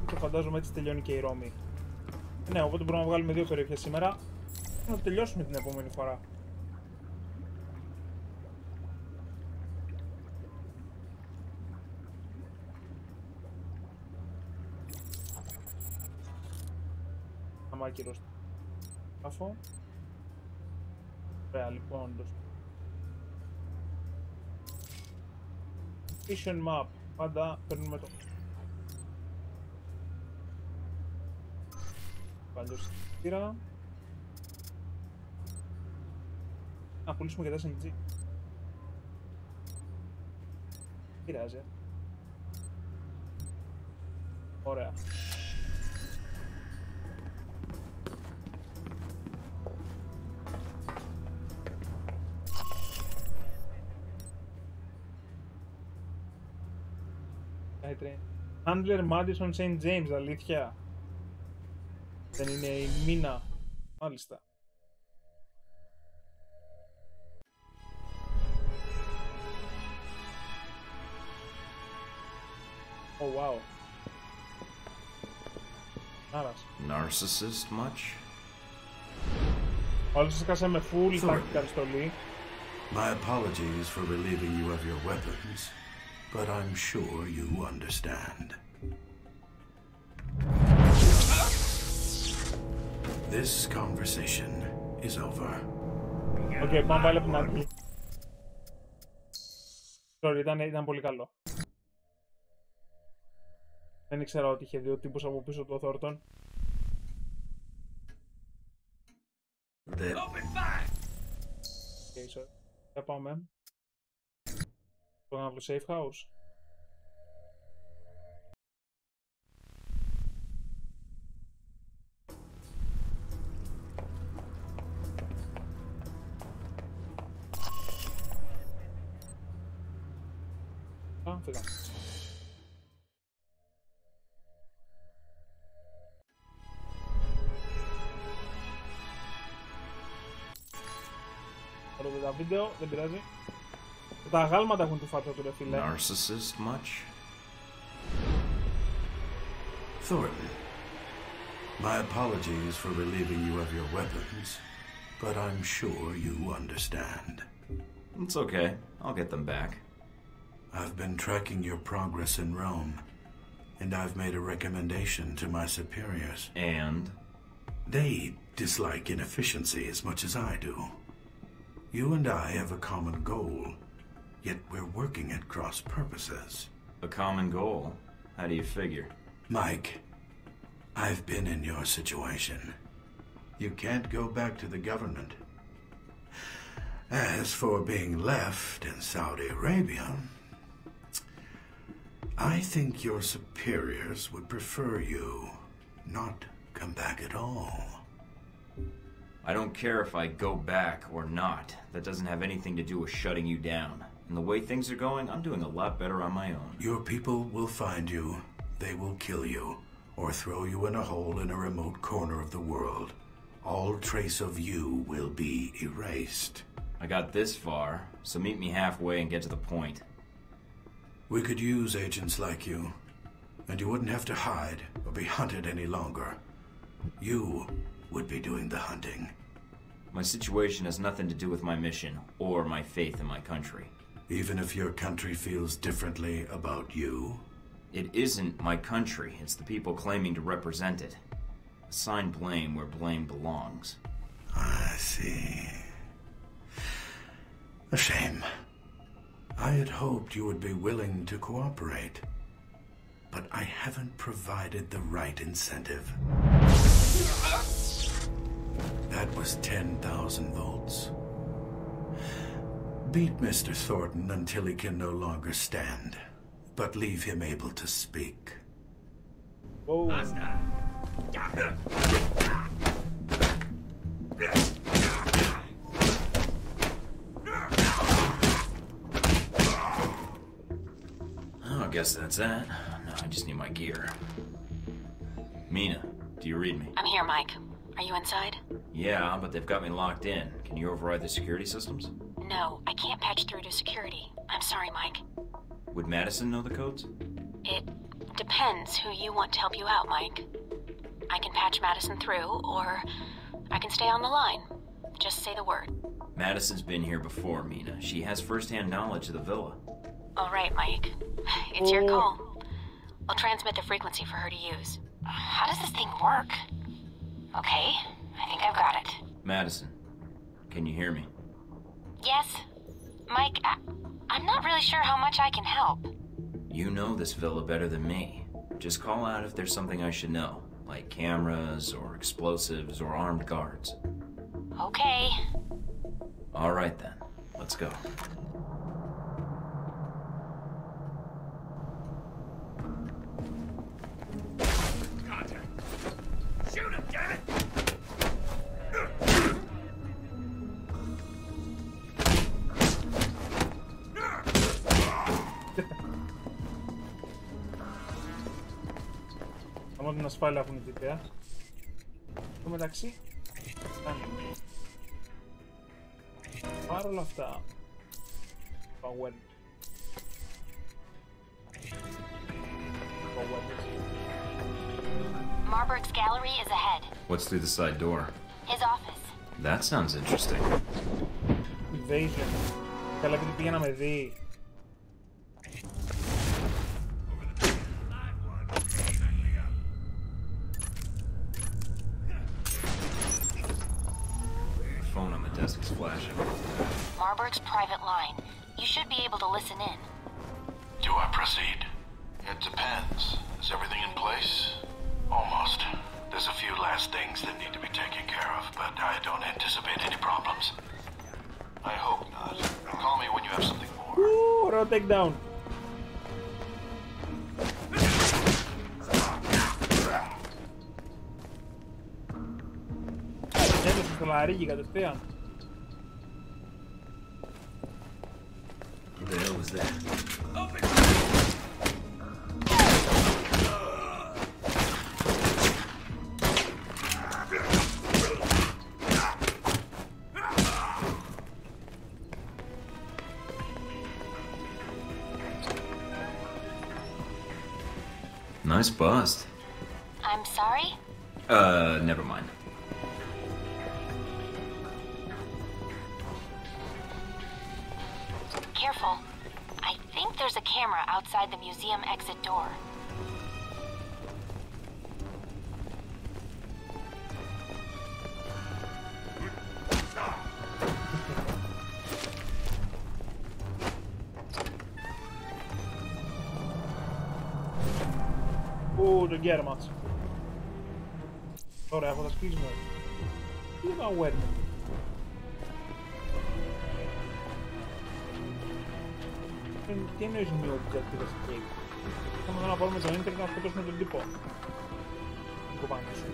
και φαντάζομαι έτσι τελειώνει και η Ρώμη. Ναι, οπότε μπορούμε να βγάλουμε 2 περιοχές σήμερα, να τελειώσουμε την επόμενη φορά. Αμάκυρος σκάφο. Ωραία, λοιπόν, Mission Map, πάντα παίρνουμε το παλιό συστήρα. Να πουλήσουμε και τα SMG. Πειράζει. Ωραία. Handler Madison St. James, αλήθεια. Δεν είναι η Μίνα. Μάλιστα. Oh, wow. Άρας. Narcissist much? Όλες σκάσαμε full tactical στολή. My apologies for relieving you of your weapons, but I'm sure you understand. This conversation is over. Οκ, πάμε πάλι από την αρχή. Sorry, ήταν πολύ καλό. Δεν ήξερα ότι είχε δύο τύπους από πίσω του ο Θόρτον. Okay, sorry. Θα πάμε. Πάμε από το safe house. Φύγα. Θα δω τα βίντεο, δεν πειράζει. Τα αγάλματα έχουν τη φάτσα του ρε φίλε. Narcissist much? Thornton, my apologies for relieving you of your weapons, but I'm sure you understand. It's okay. I'll get them back. I've been tracking your progress in Rome, and I've made a recommendation to my superiors. And? They dislike inefficiency as much as I do. You and I have a common goal, yet we're working at cross purposes. A common goal? How do you figure? Mike, I've been in your situation. You can't go back to the government. As for being left in Saudi Arabia, I think your superiors would prefer you not come back at all. I don't care if I go back or not. That doesn't have anything to do with shutting you down. And the way things are going, I'm doing a lot better on my own. Your people will find you, they will kill you, or throw you in a hole in a remote corner of the world. All trace of you will be erased. I got this far, so meet me halfway and get to the point. We could use agents like you, and you wouldn't have to hide or be hunted any longer. You would be doing the hunting. My situation has nothing to do with my mission or my faith in my country. Even if your country feels differently about you? It isn't my country, it's the people claiming to represent it. Assign blame where blame belongs. I see. A shame. I had hoped you would be willing to cooperate, but I haven't provided the right incentive. That was 10,000 volts. Beat Mr. Thornton until he can no longer stand, but leave him able to speak. Whoa. Oh, I guess that's that. No, I just need my gear. Mina, do you read me? I'm here, Mike. Are you inside? Yeah, but they've got me locked in. Can you override the security systems? No, I can't patch through to security. I'm sorry, Mike. Would Madison know the codes? It depends who you want to help you out, Mike. I can patch Madison through, or I can stay on the line. Just say the word. Madison's been here before, Mina. She has first-hand knowledge of the villa. All right, Mike. It's your call. I'll transmit the frequency for her to use. How does this thing work? Okay, I think I've got it. Madison, can you hear me? Yes. Mike, I'm not really sure how much I can help. You know this villa better than me. Just call out if there's something I should know, like cameras or explosives or armed guards. Okay. All right then, let's go. Contact! Shoot him, damn it! Άμα την ασφάλεια έχουν διτέα. Στο μεταξύ, παρ' όλα αυτά, Marburg's gallery is ahead. What's through the side door? His office. That sounds interesting. Invasion. Καλά επειδή πήγαμε δει. phone on the desk is flashing. Marburg's private line. You should be able to listen in. Do I proceed? It depends. Is everything in place? Almost. There's a few last things that need to be taken care of, but I don't anticipate any problems. I hope not. Call me when you have something more. Woo, ωραίο takedown. Έδωσε στο λαρίκι κατευθείαν. What the hell was that? Nice bust. I'm sorry? Never mind. Careful. I think there's a camera outside the museum exit door. Ου, το γκέρματς. Ωραία, έχω τα skills μου. Τι είναι το awareness? Τι εννοείς new objective escape? Θέλουμε εδώ να πάρουμε το ίντερνετ να σκοτώσουμε τον τύπο. Την κοπάνια σου.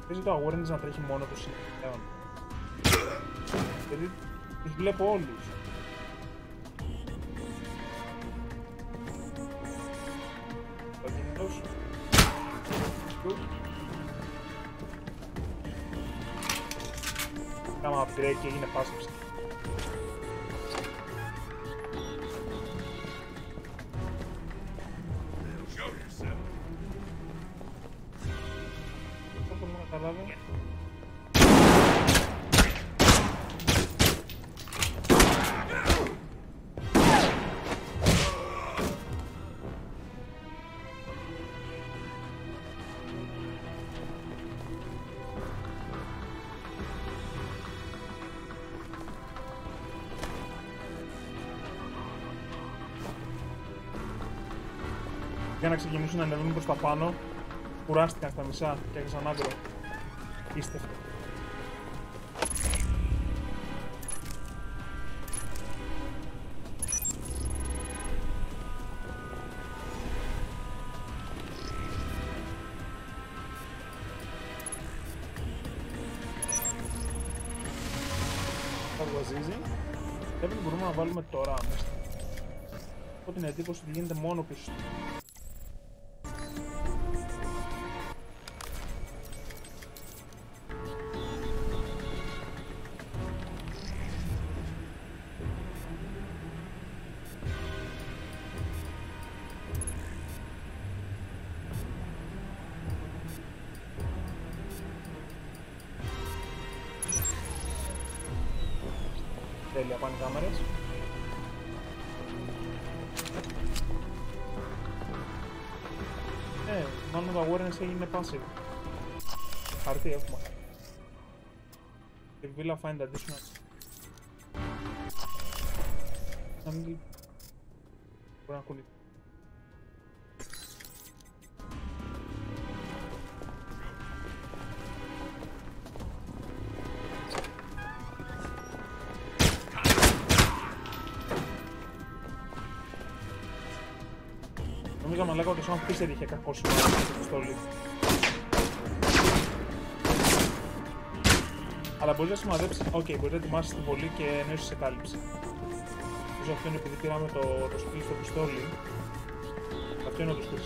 Παίζει το awareness να τρέχει μόνο του συνεχαίων. Γιατί τους βλέπω όλους. Το κινητός. Κάμα break και έγινε πάσαψη. Για να ξεκινήσουν να ανεβαίνουν προς τα πάνω, κουράστηκαν στα μισά και έχασαν άκρο. Πίστευτο. Βαζίζει. Πρέπει να μπορούμε να βάλουμε τώρα μέσα. Έχω την εντύπωση ότι γίνεται μόνο πίσω. Τέλεια, πάνε οι κάμερες. Μάλλον το awareness έγινε passive. Χαρτί έχουμε. The villa find additional. Μπορεί να κολλήσει. Νομίζω μαλάκα ότι σαν Fisher είχε κακό σημάδι στο πιστόλι. Αλλά μπορείς να σημαδέψεις, μπορείς να ετοιμάσεις την βολή και εννοήσεις σε κάλυψη. Νομίζω αυτό είναι επειδή πήραμε το skill στο πιστόλι. Αυτό είναι το skill.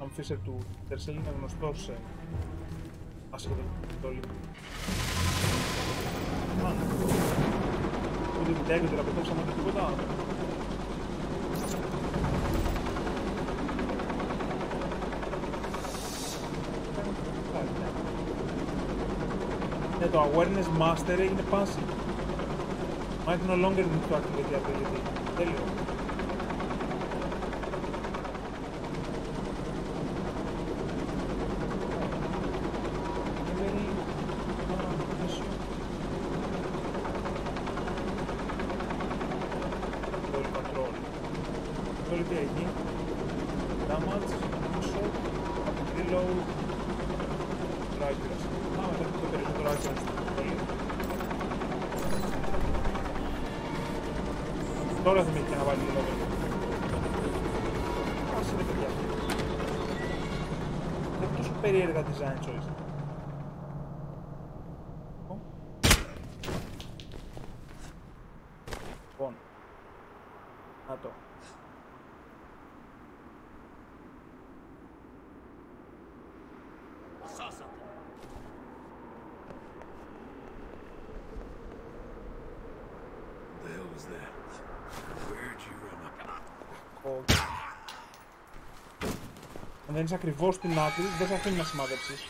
Αν Fisher του Tercel είναι γνωστός άσχετο το πιστόλι. Ούτε βιντεάκι τώρα πετώξαμε το τίποτα. με το awareness master έγινε passive. Might no longer need to activate the ability. Τέλειο. Τώρα θα με έχει να βάλει το level. Ας είναι παιδιά. Είναι τόσο περίεργα design choice. Λοιπόν. Να το. Αν δεν είσαι ακριβώς στην άκρη, δεν θα αφήνει να σημαδέψεις.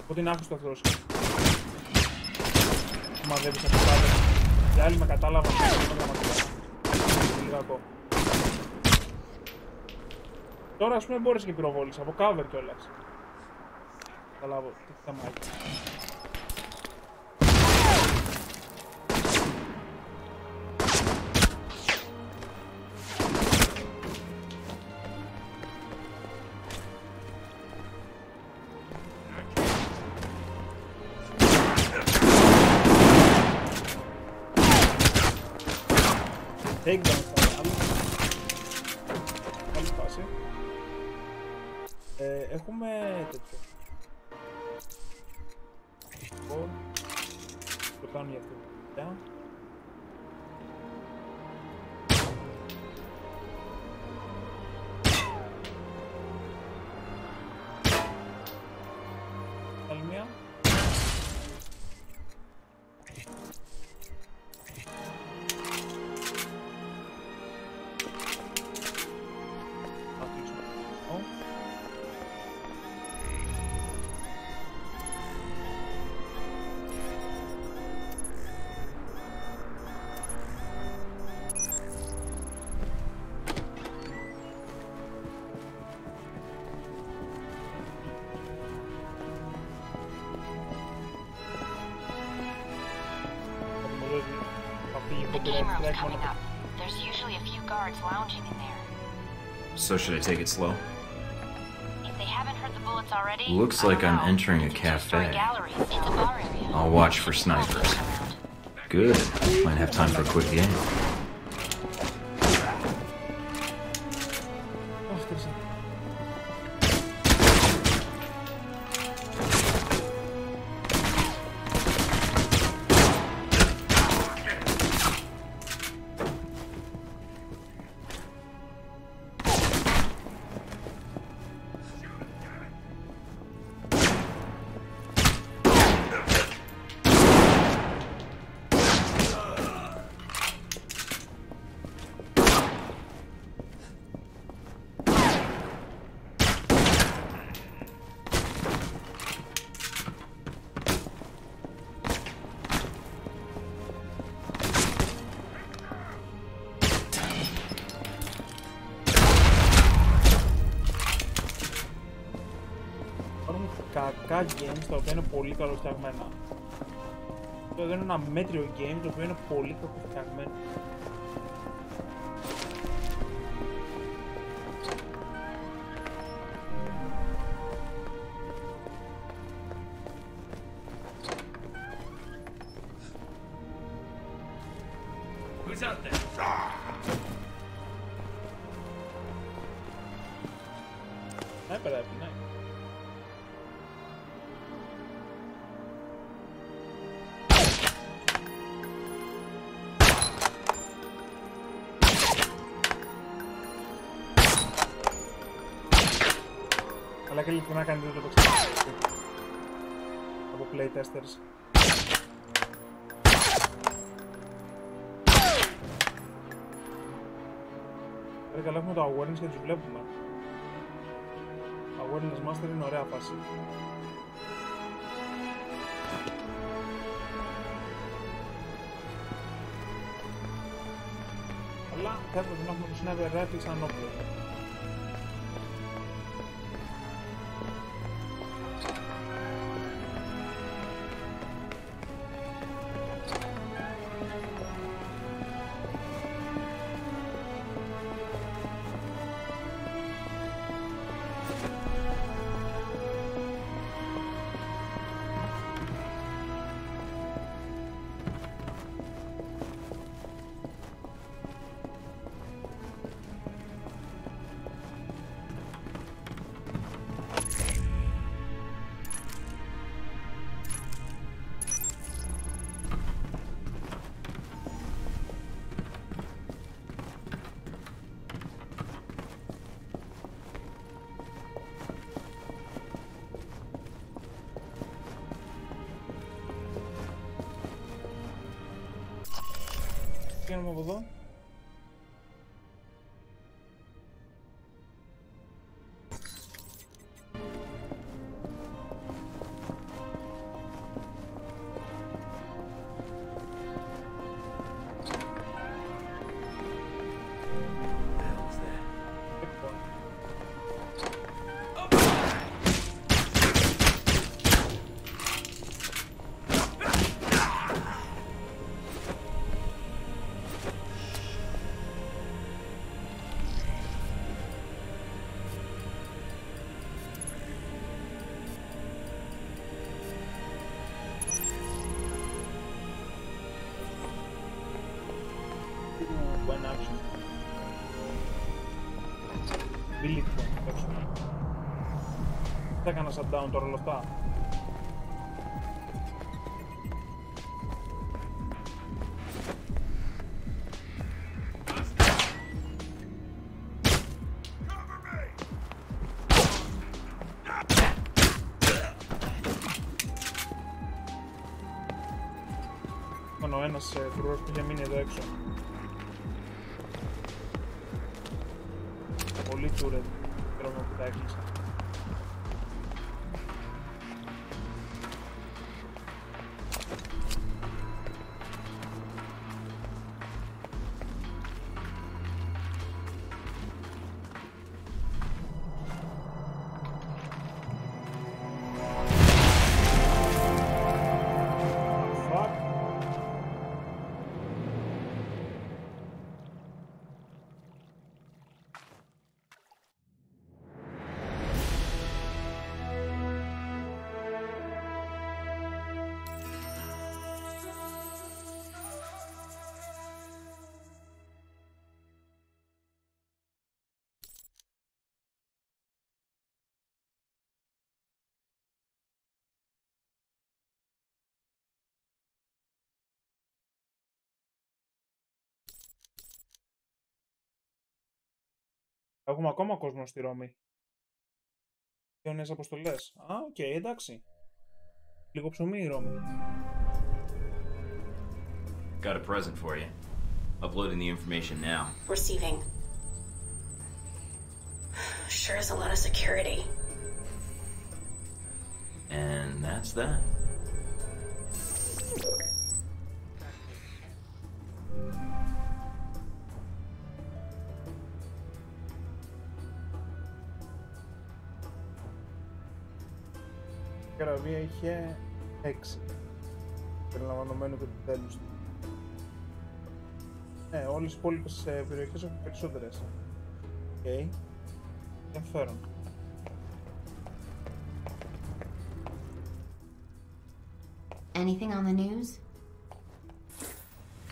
Οπότε είναι άκουστο αυτός. Σημαδεύεις από κάτω. Οι άλλοι με κατάλαβαν. Λίγο ακόμα. Τώρα ας πούμε μπορείς και πυροβόλεις, από cover κιόλας. Καταλάβω, τι θα μάθει. Take down στα άλλα. Καλή φάση. Έχουμε τέτοιο. Λοιπόν, το κάνω για αυτό. Άλλη μία. Room's coming up. There's usually a few guards lounging in there. So should I take it slow? If they haven't heard the bullets already, Looks like I'm entering a cafe. It's a bar area. I'll watch for snipers. Good. Might have time for a quick game. Κακά games τα οποία είναι πολύ καλοφτιαγμένα. Αυτό δεν είναι ένα μέτριο game το οποίο είναι πολύ κακοφτιαγμένο. Who's out there? Ναι, πρέπει, ναι. Αλλά και λοιπόν να κάνει το παιχνίδι από playtesters. Πρέπει καλά έχουμε το awareness και τους βλέπουμε. Awareness master είναι ωραία φάση. Αλλά θα έπρεπε να έχουμε το sniper rifle σαν όπλο. Πηγαίνουμε από εδώ. One action. Delete one action. Θα έκανα shutdown τώρα όλα αυτά. Μόνο ο ένας κρούας που είχε μείνει εδώ έξω. Πολύ τούρετ, θέλω να τα έκλεισα. Έχουμε ακόμα κόσμο στη Ρώμη. Δύο νέες αποστολές. Α, οκ, εντάξει. Λίγο ψωμί η Ρώμη. Got a present for you. Uploading the information now. Receiving. Sure is a lot of security. And that's that. Η καραβία είχε 6. Περιλαμβανομένου και του τέλους του. Ναι, όλες οι υπόλοιπες περιοχές έχουν περισσότερες. Οκ. Ενδιαφέρον. Anything on the news?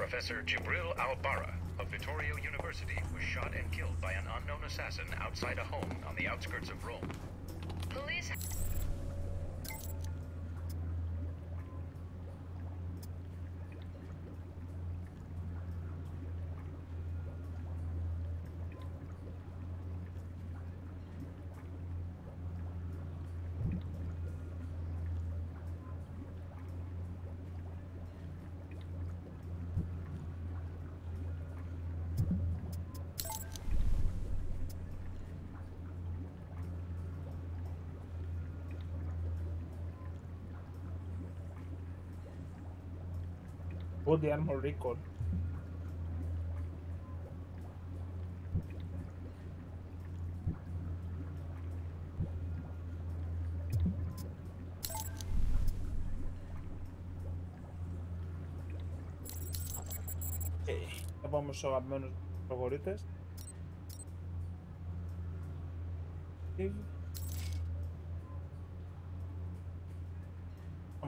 Professor Jibril Al-Barra of Vittorio University was shot and killed by an unknown assassin outside a home on the outskirts of Rome. Police. Body armor recall. Θα πάμε στους αγαπημένους προγορίτες.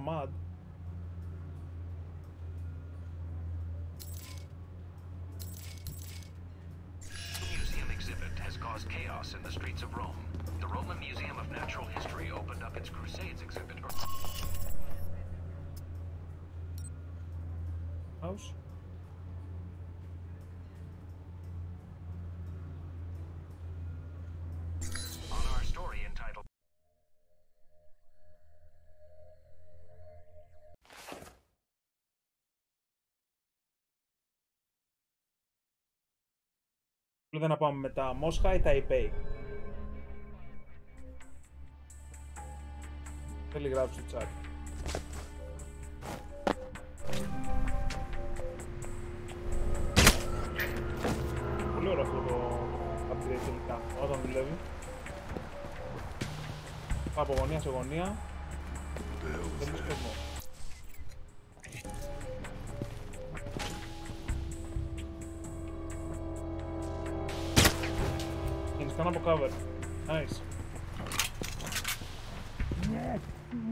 Mad. Museum exhibit has caused chaos in the streets of Rome. The Roman Museum of Natural History opened up its Crusades exhibit. House. On our story entitled Λέτε να πάμε μετά Μόσχα ή Ταϊπέι. Θέλει γράψει στο chat. Πολύ ωραίο αυτό το upgrade τελικά, όταν δουλεύει. Πάω από γωνία σε γωνία. Δεν βρίσκω κόσμο. Κάνω από cover. Nice.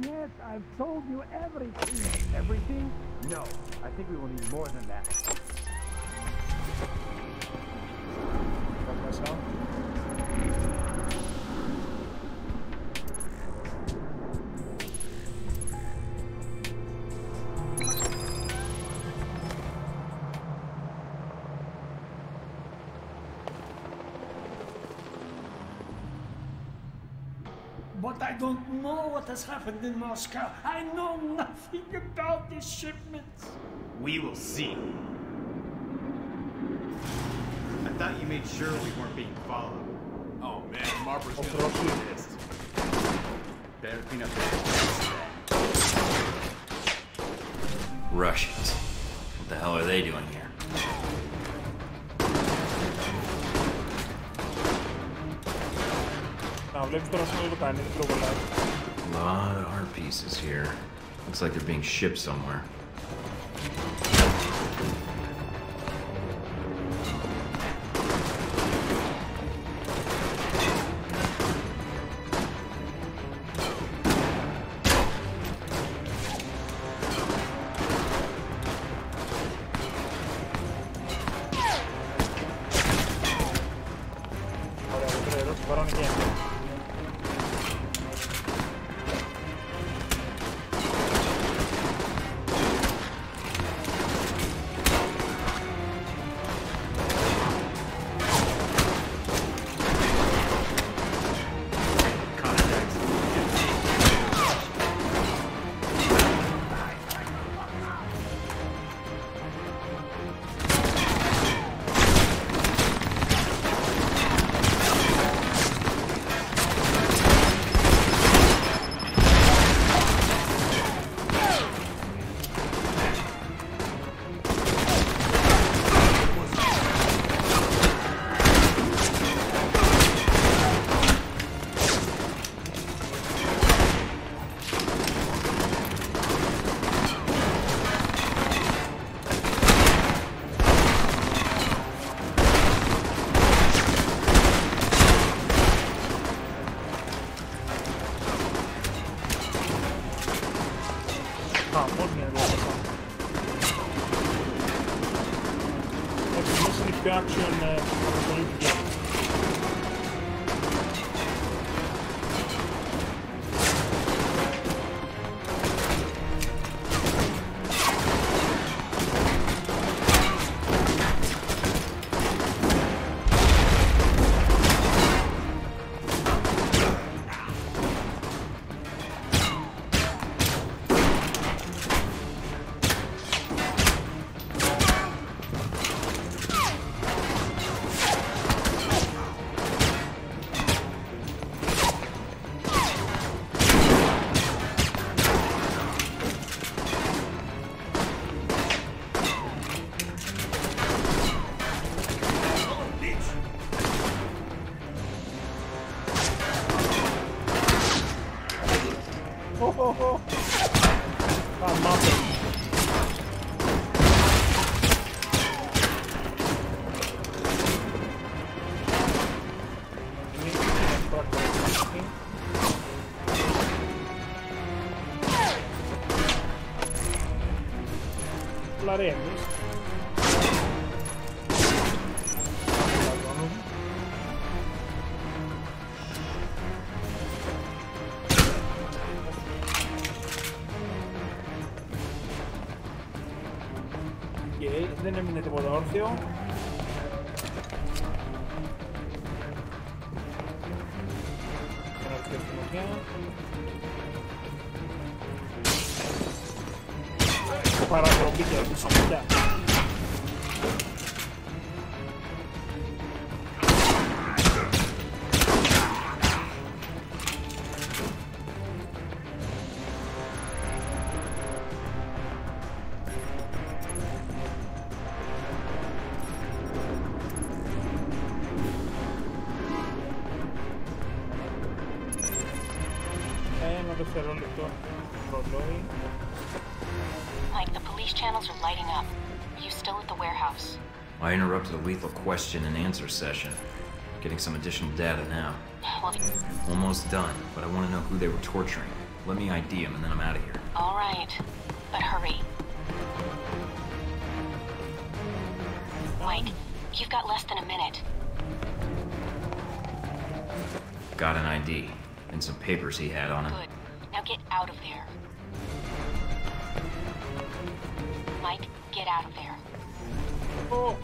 Yes, I've told you everything. Everything? No, I think we will need more than that. Come myself. But I don't know what has happened in Moscow. I know nothing about these shipments. We will see. I thought you made sure we weren't being followed. Oh man, Marper's gonna be pissed. Better clean up that. Russians. What the hell are they doing here? Να βλέπεις τώρα αυτό το κάνει, δεν προβολάει. A lot of art pieces here. Looks like they're being shipped somewhere. Ωραία, δεν ξέρω, παρόν εκεί. Χαμός μια εδώ μέσα. Επίσης είναι πιο action αποστολή του game. δολάρια εμείς. Δεν έμεινε τίποτα όρθιο. Παραδρομή και σωματιά. Mike, the police channels are lighting up. Are you still at the warehouse? I interrupted a lethal question and answer session. Getting some additional data now. Well, Almost done, but I want to know who they were torturing. Let me ID them and then I'm out of here. all right, but hurry. Mike, you've got less than a minute. Got an ID and some papers he had on him. Good. Now get out of there. Mike, get out of there. Oh.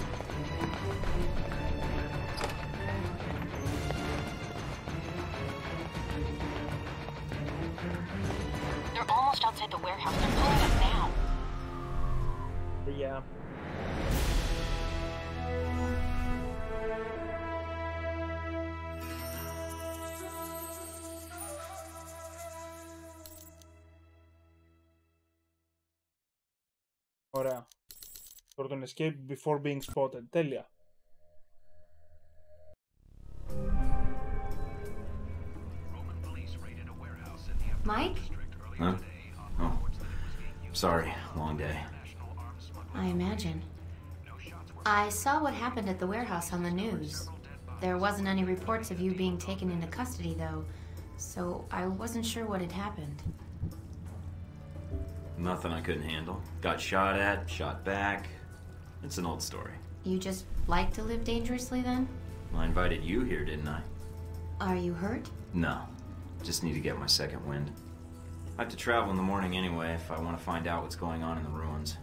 They're almost outside the warehouse. They're pulling up now. Yeah. Ωραία. Τώρα τον escape before being spotted. Τέλεια. Mike? Huh? Oh. Sorry, long day. I imagine. I saw what happened at the warehouse on the news. There wasn't any reports of you being taken into custody, though, so I wasn't sure what had happened. Nothing I couldn't handle. Got shot at, shot back. It's an old story. You just like to live dangerously, then? I invited you here, didn't I? Are you hurt? No. Just need to get my second wind. I have to travel in the morning anyway if I want to find out what's going on in the ruins.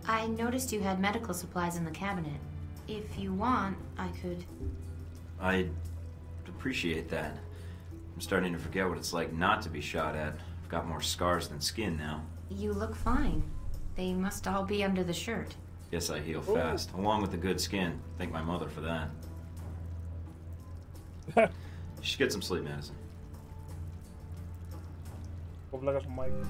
I noticed you had medical supplies in the cabinet. If you want, I could... I'd appreciate that. I'm starting to forget what it's like not to be shot at. I've got more scars than skin now. You look fine. They must all be under the shirt. Guess I heal fast, along with the good skin. Thank my mother for that. You should get some sleep medicine. Ο βλάκας ο Mike.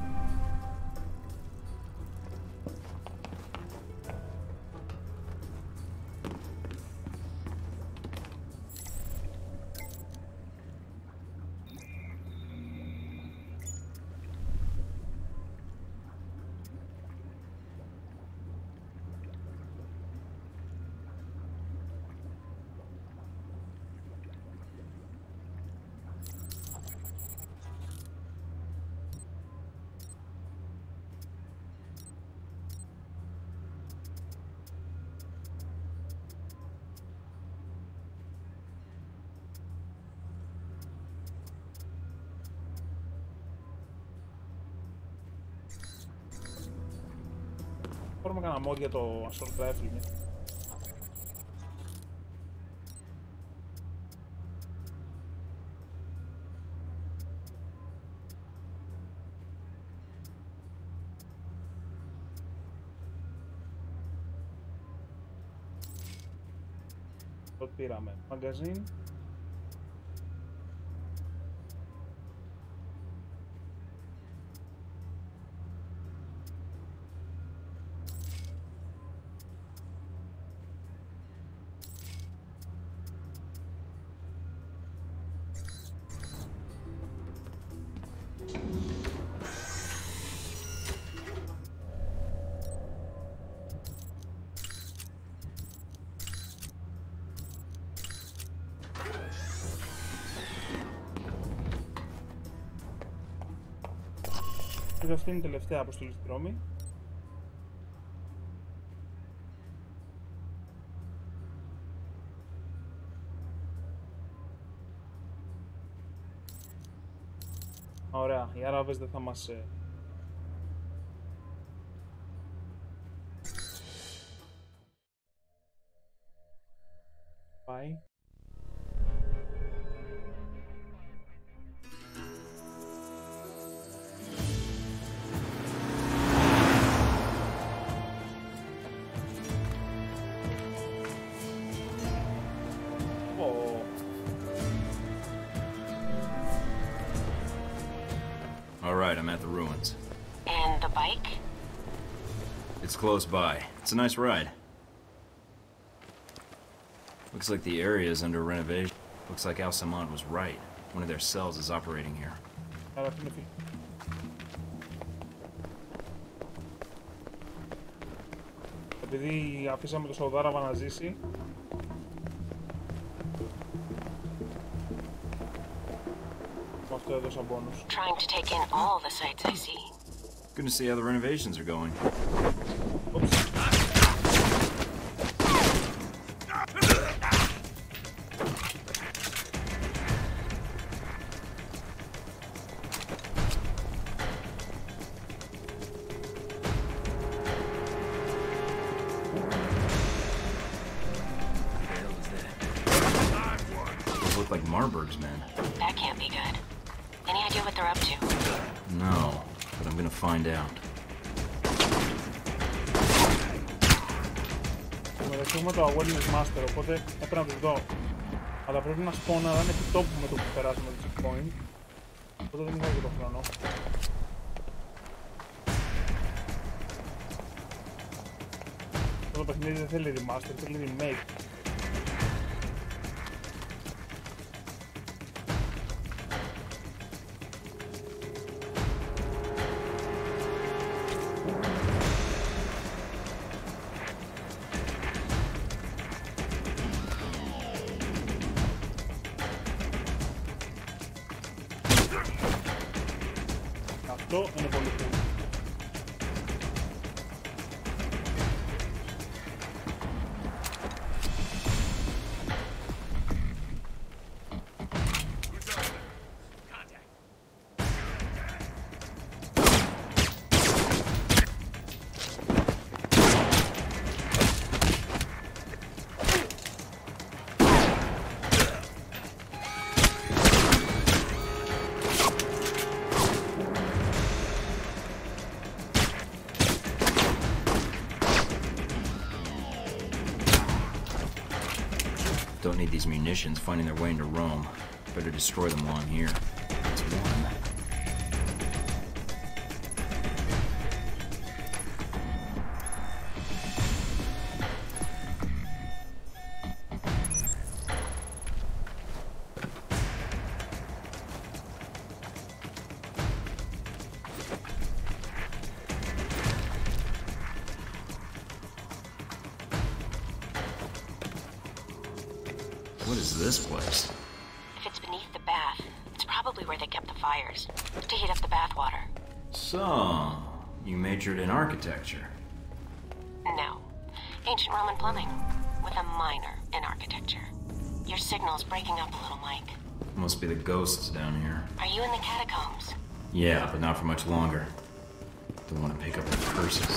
Μπορούμε να κάνουμε mod για το assault rifle. Το πήραμε. Magazine. Αυτή είναι η τελευταία αποστολή στη Ρώμη. Ωραία, οι Άραβες δεν θα μας... πάει. Alright, I'm at the ruins. And the bike? It's close by. It's a nice ride. Looks like the area is under renovation. Looks like Al-Samad was right. One of their cells is operating here. Επειδή αφήσαμε το Σαουδάραβα να ζήσει, αυτό έδωσα μπόνους. Trying to take in all the sights I see. Good to see how the renovations are going. Oops. Look like Marburg's men. That can't be good. Any idea what they're up to? No, but I'm gonna find out. Έχουμε το Awareness Master, οπότε έπρεπε να το δω. Αλλά πρέπει να σπώναραν επί τόπου με το που περάσουμε το checkpoint. Οπότε δεν είχα και το χρόνο. Αυτό το παιχνίδι δεν θέλει remaster, θέλει remake. Αυτό είναι πολύ cool. Don't need these munitions finding their way into Rome. Better destroy them while I'm here. That's one. What is this place? If it's beneath the bath, it's probably where they kept the fires, to heat up the bathwater. So, you majored in architecture. No. Ancient Roman plumbing, with a minor in architecture. Your signal's breaking up a little, Mike. Must be the ghosts down here. Are you in the catacombs? Yeah, but not for much longer. Don't want to pick up the curses.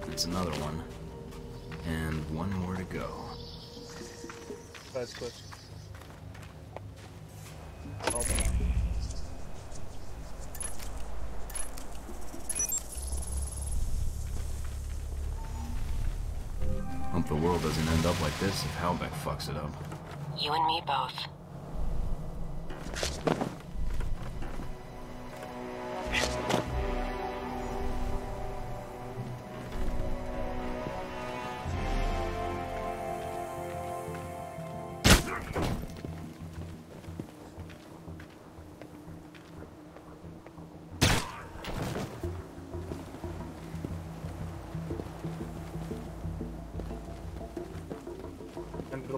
That's another one. And one more to go. That's good. Hope the world doesn't end up like this if Halbeck fucks it up. You and me both.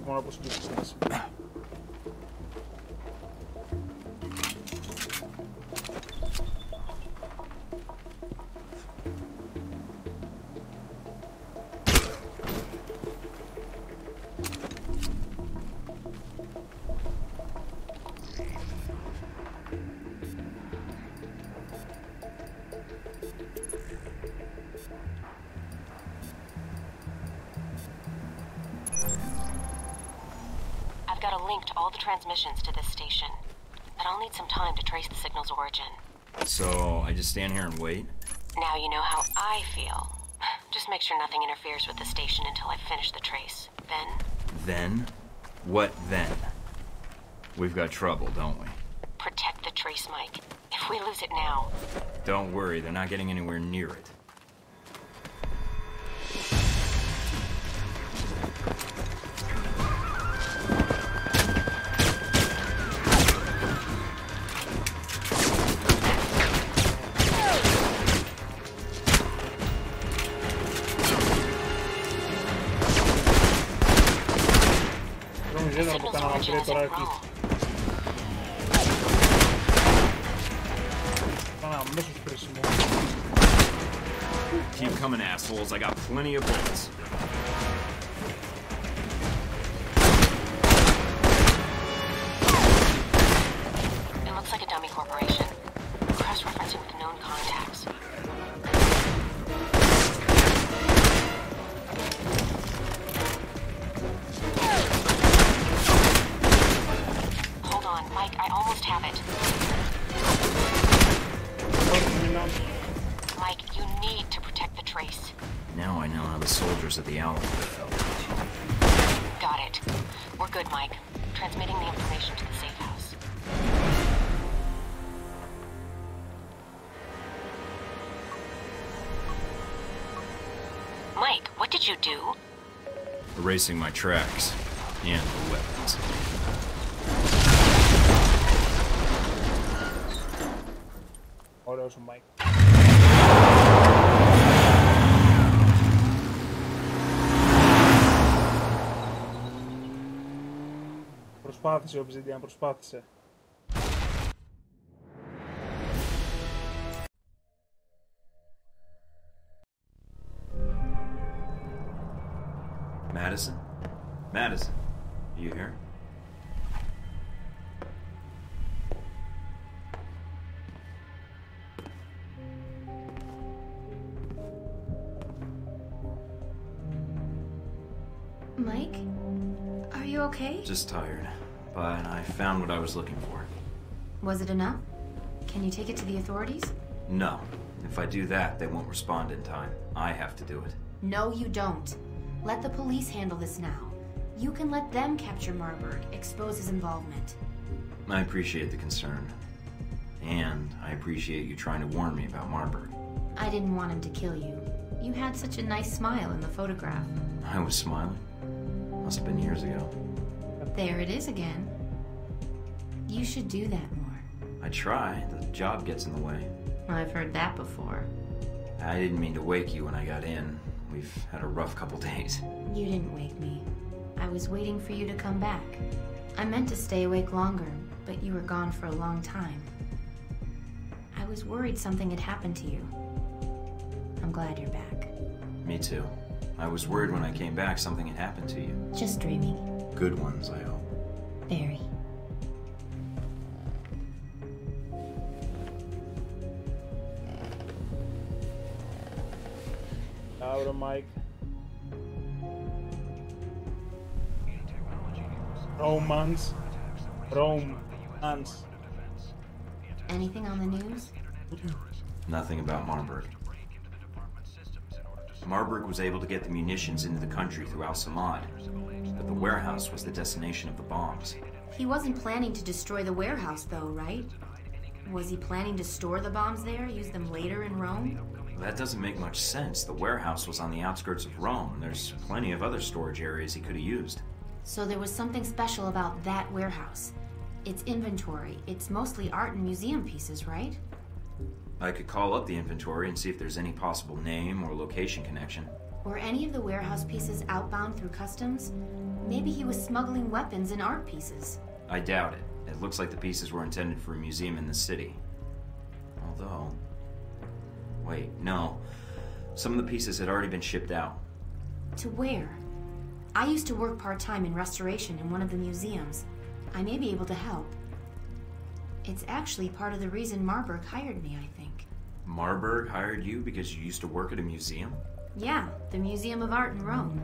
βλέπω μόνο πως κλείσεις. Got a link to all the transmissions to this station, but I'll need some time to trace the signal's origin. So, I just stand here and wait? Now you know how I feel. Just make sure nothing interferes with the station until I finish the trace. Then? Then? What then? We've got trouble, don't we? Protect the trace, Mike. If we lose it now... Don't worry, they're not getting anywhere near it. Keep coming, assholes. I got plenty of bullets. It looks like a dummy corporation. Cross-referencing with known contacts. Hold on, Mike, I almost have it. Mike, you need to protect the trace. Now I know how the soldiers at the Alamo felt. Got it. We're good, Mike. Transmitting the information to the safe house. Mike, what did you do? Erasing my tracks. And the weapons. Ωραίος ο Mike. Προσπάθησε ο Obsidian, προσπάθησε. Madison? Madison, are you here? Mike? Are you okay? Just tired, but I found what I was looking for. Was it enough? Can you take it to the authorities? No. If I do that, they won't respond in time. I have to do it. No, you don't. Let the police handle this now. You can let them capture Marburg, expose his involvement. I appreciate the concern. And I appreciate you trying to warn me about Marburg. I didn't want him to kill you. You had such a nice smile in the photograph. I was smiling. Must have been years ago. There it is again. You should do that more. I try. The job gets in the way. I've heard that before. I didn't mean to wake you when I got in. We've had a rough couple days. You didn't wake me. I was waiting for you to come back. I meant to stay awake longer, but you were gone for a long time. I was worried something had happened to you. I'm glad you're back. Me too. I was worried when I came back something had happened to you. Just dreaming. Good ones, I hope. Very. Out of Mike. Romance. Anything on the news? Nothing about Marburg. Marburg was able to get the munitions into the country through Al-Samad, but the warehouse was the destination of the bombs. He wasn't planning to destroy the warehouse, though, right? Was he planning to store the bombs there, use them later in Rome? That doesn't make much sense. The warehouse was on the outskirts of Rome. There's plenty of other storage areas he could have used. So there was something special about that warehouse. Its inventory. It's mostly art and museum pieces, right? I could call up the inventory and see if there's any possible name or location connection. Were any of the warehouse pieces outbound through customs? Maybe he was smuggling weapons and art pieces. I doubt it. It looks like the pieces were intended for a museum in the city. Although... Wait, no. Some of the pieces had already been shipped out. To where? I used to work part-time in restoration in one of the museums. I may be able to help. It's actually part of the reason Marburg hired me, I think. Marburg hired you because you used to work at a museum? Yeah, the Museum of Art in Rome.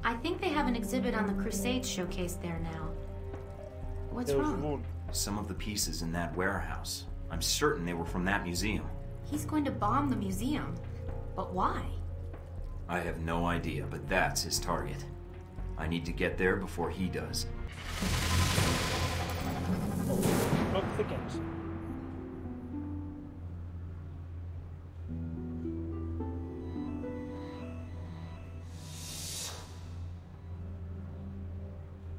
I think they have an exhibit on the Crusades showcase there now. What's wrong? Some of the pieces in that warehouse. I'm certain they were from that museum. He's going to bomb the museum. But why? I have no idea, but that's his target. I need to get there before he does. Oh, plot thickens.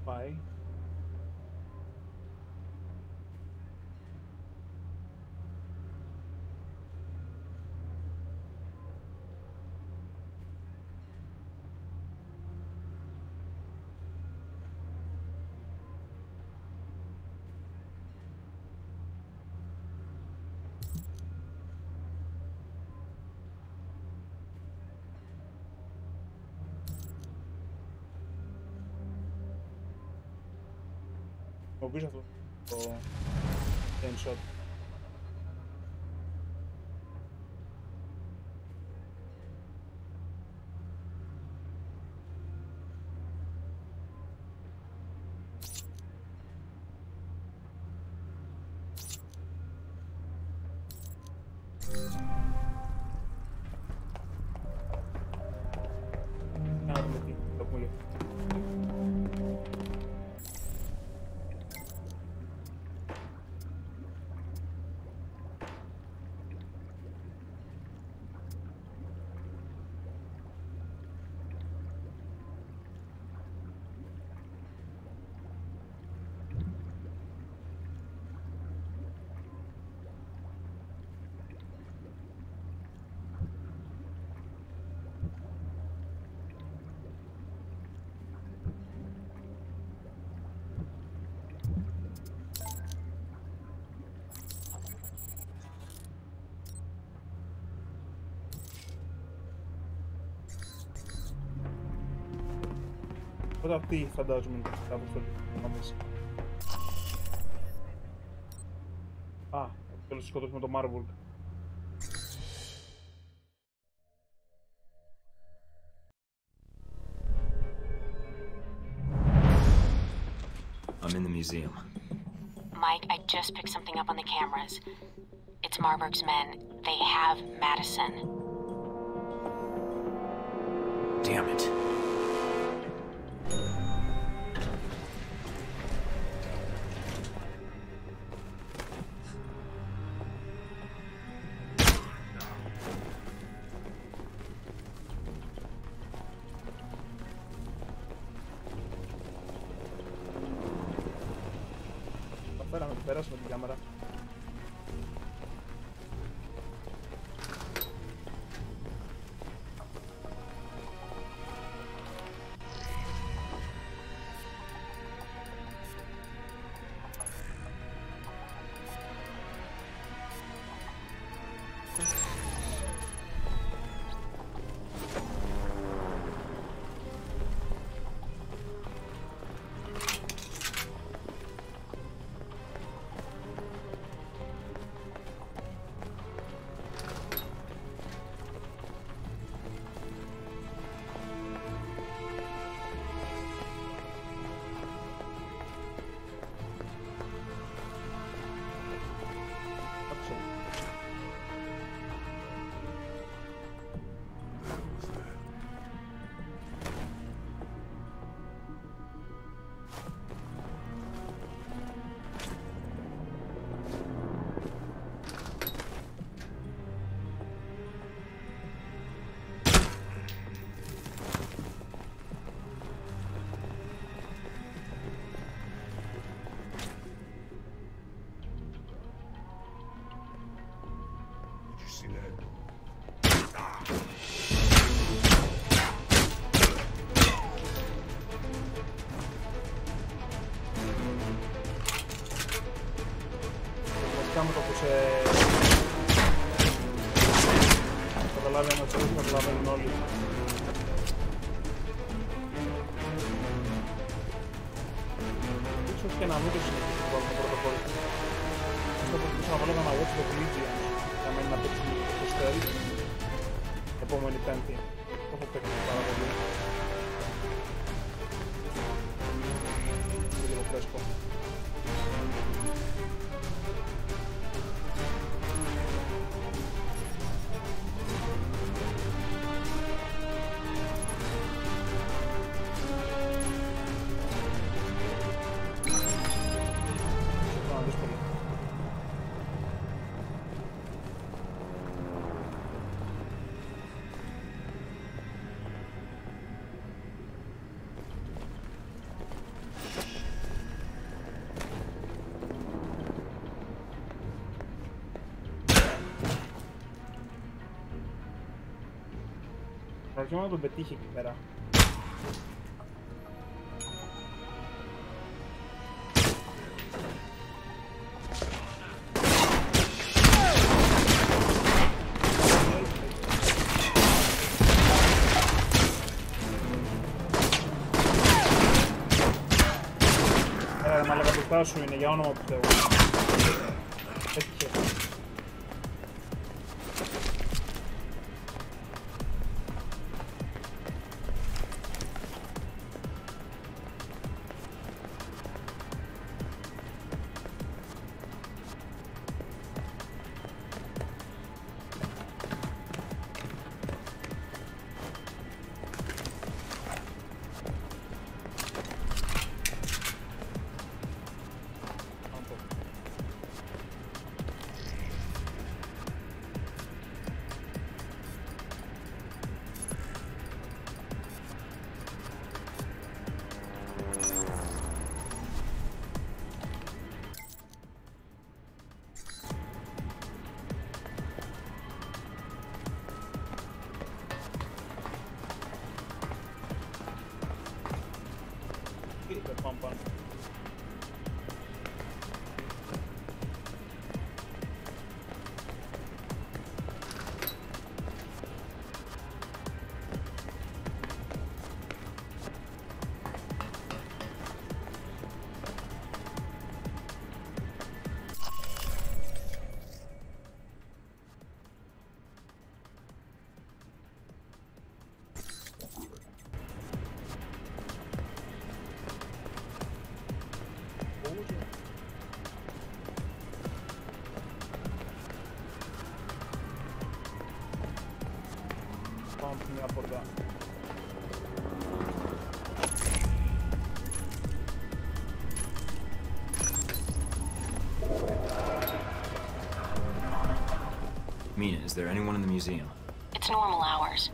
Why? Νομίζω αυτό το screenshot. Να δούμε τι το πούμε γι' αυτό. Οπότε αυτοί φαντάζομαι κάπου στο μέσα. Α, θέλω να σκοτώσουμε το Marburg. I'm in the museum. Mike, I just picked something up on the cameras. It's Marburg's men. They have Madison. Damn it. Πέρασουμε την κάμερα. με το που σε καταλάβει ένα τσέλος, καταλαβαίνουν όλοι. Ίσως και να μην το συνεχίσουμε το πρωτοκόλλο. Αυτό που θα βάλω να watch the Legions, να μένει να παίξουμε το stealth, επόμενη Πέμπτη. Το έχω παίξει πάρα πολύ. Είναι λίγο φρέσκο. Προκειμένου να τον πετύχει εκεί πέρα. Μαλάκα μπροστά σου είναι, για όνομα του Θεού. Έτυχε. Μια πόρτα. Mina, is there anyone in the museum? It's normal hours.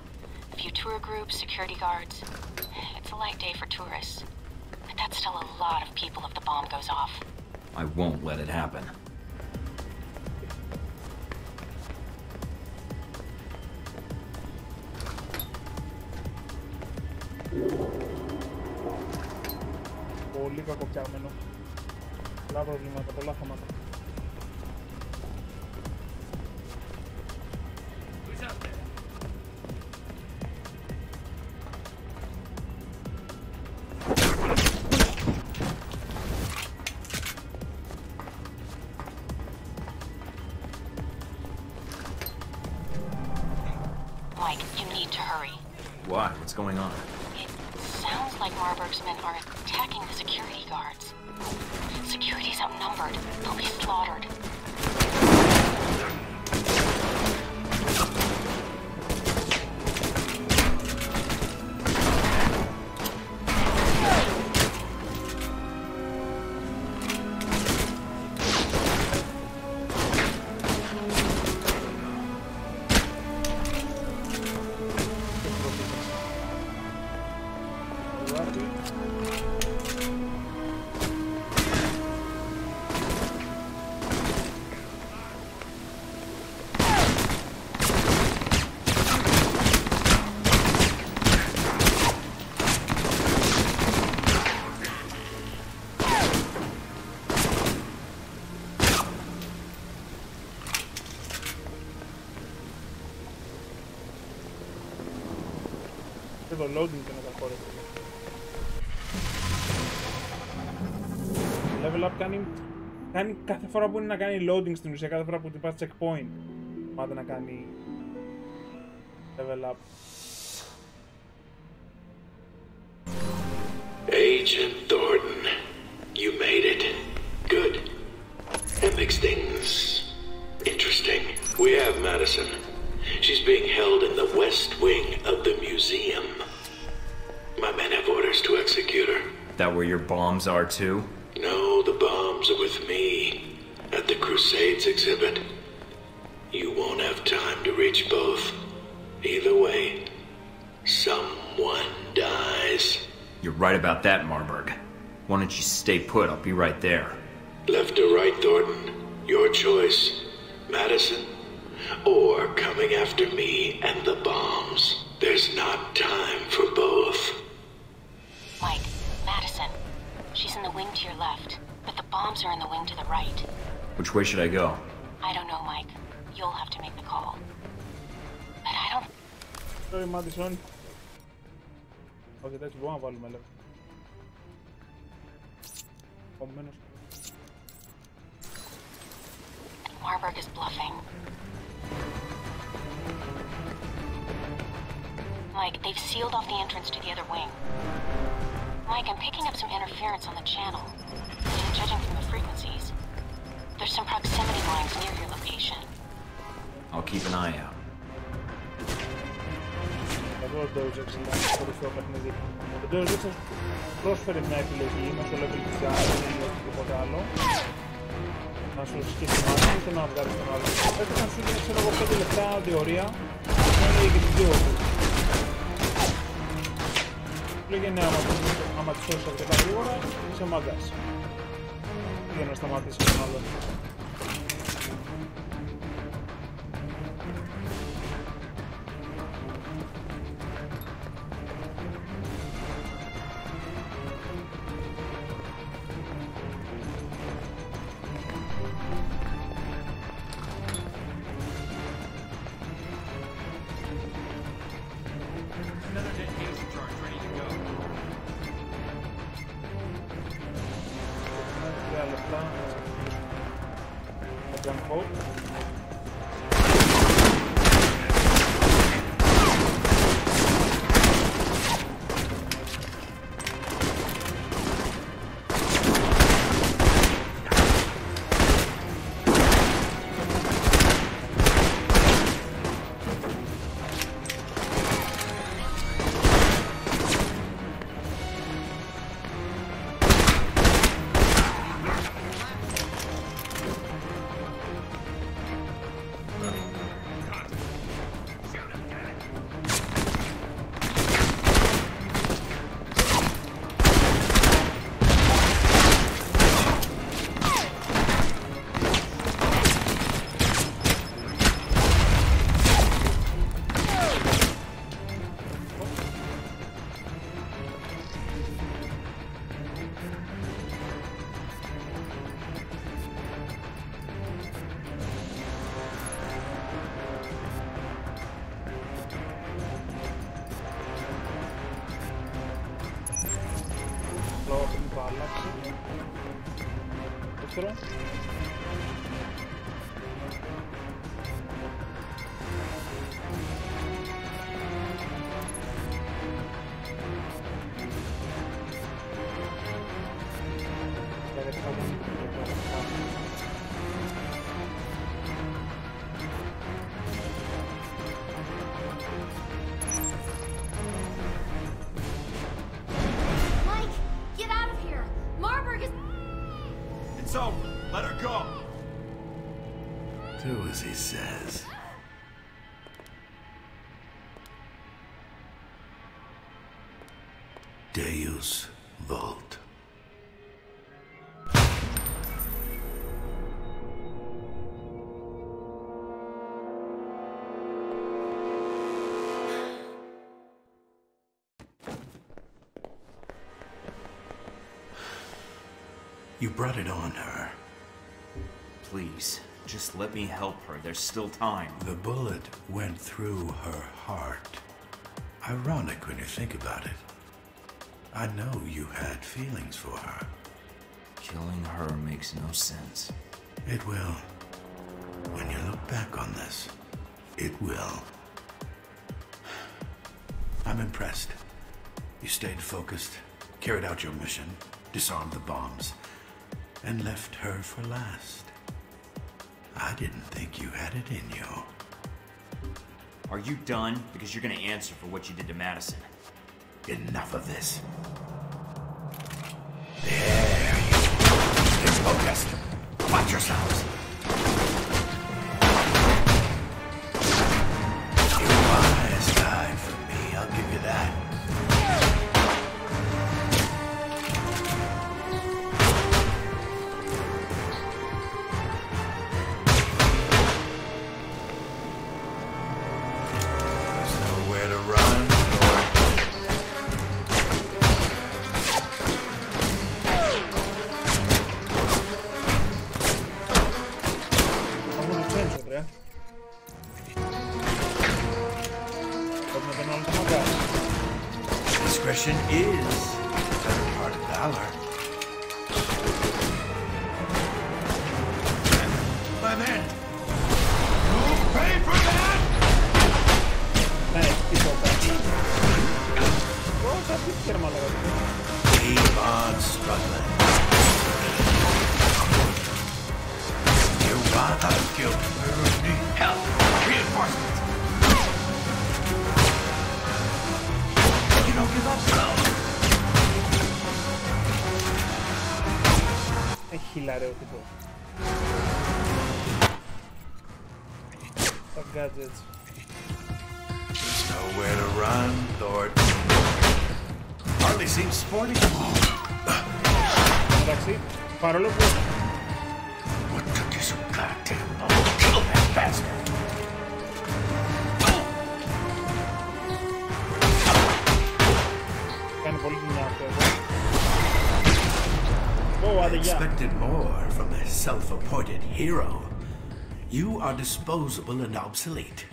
A few tour groups, security guards. It's a light day for tourists. But that's still a lot of people if the bomb goes off. I won't let it happen. Πολύ κακοπιαγμένο. Πολλά προβλήματα, πολλά θέματα. Mike, you need to hurry. Why? What's going on? Sounds like Marburg's men are attacking the security guards. Security's outnumbered. They'll be slaughtered. το loading και να τα χωρέσει. Level up κάνει κάθε φορά που είναι να κάνει loading στην ουσία, κάθε φορά που τυπάς checkpoint. Πάτε να κάνει level up. Agent Thornton, you made it. Good. That makes things interesting. We have Madison. She's being held in the west wing of the museum. My men have orders to execute her. That where your bombs are too? No, the bombs are with me at the Crusades exhibit. You won't have time to reach both. Either way, someone dies. You're right about that, Marburg. Why don't you stay put? I'll be right there. Left or right, Thornton? Your choice. Madison, or coming after me and the bombs. There's not time for both. Mike, Madison. She's in the wing to your left, but the bombs are in the wing to the right. Which way should I go? I don't know, Mike. You'll have to make the call. But I don't... Sorry, Madison. Όχι, εντάξει, μπορούμε να βάλουμε level. Επομένως. Marburg is bluffing. Mike, they've sealed off the entrance to the other wing. Mike, I'm picking up some interference on the channel. And judging from the frequencies, there's some proximity lines near your location. I'll keep an eye out. Εγώ ο Deus Ex είναι ένα κορυφαίο παιχνίδι. Το Deus Ex πρόσφερε μια επιλογή μέσω level design ή οτιδήποτε άλλο. Να σου σκίσει μάτι και να βγάλεις τον άλλο. Έτσι να σου γίνει, ξέρω εγώ, 5 λεπτά διορία και να λέει και τις δύο του. Λέγε ναι, άμα τις σώσεις αρκετά γρήγορα, είσαι μάγκας. Για να σταματήσεις τον άλλο. Δεύτερο. Mike, get out of here! Marburg is... It's over. Let her go. Do as he says. Deus Vult. You brought it on her. Please, just let me help her. There's still time. The bullet went through her heart. Ironic when you think about it. I know you had feelings for her. Killing her makes no sense. It will. When you look back on this, it will. I'm impressed. You stayed focused, carried out your mission, disarmed the bombs, and left her for last. I didn't think you had it in you. Are you done? Because you're gonna answer for what you did to Madison. Enough of this. There you go. Stay focused. Watch yourselves. You wise guy for me, I'll give you that. There's nowhere to run. Discretion is the better part of valor. My men! You'll pay for that! Keep on struggling. You want to kill me? Help! Reinforcements! You don't give up, bro. Χιλάρεο τύπο. Τα gadgets. There's nowhere to run, Lord. Hardly seems sporty. Εντάξει, παρόλο που... What took you so goddamn long to kill that bastard? Κάνει πολύ δουλειά αυτό εδώ. I expected more from a self-appointed hero. You are disposable and obsolete.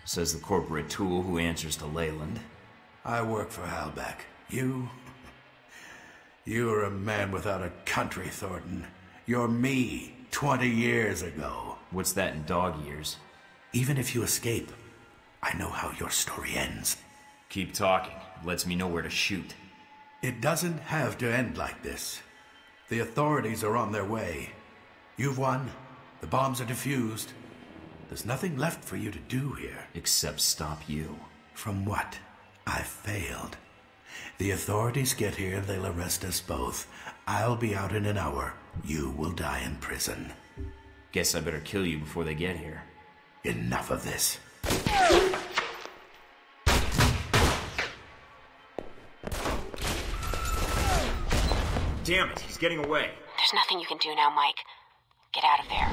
Says the corporate tool who answers to Leyland. I work for Halbeck. You are a man without a country, Thornton. You're me 20 years ago. What's that in dog years? Even if you escape, I know how your story ends. Keep talking. Lets me know where to shoot. It doesn't have to end like this. The authorities are on their way. You've won. The bombs are defused. There's nothing left for you to do here. Except stop you. From what? I failed. The authorities get here, they'll arrest us both. I'll be out in an hour. You will die in prison. Guess I better kill you before they get here. Enough of this. Damn it, he's getting away. There's nothing you can do now, Mike. Get out of there.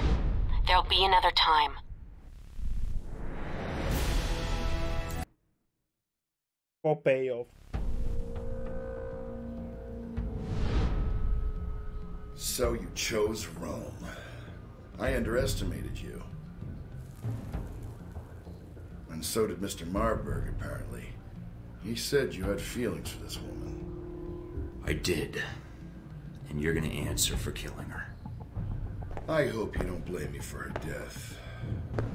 There'll be another time. For payoff. So you chose Rome. I underestimated you. And so did Mr. Marburg, apparently. He said you had feelings for this woman. I did. And you're gonna answer for killing her. I hope you don't blame me for her death.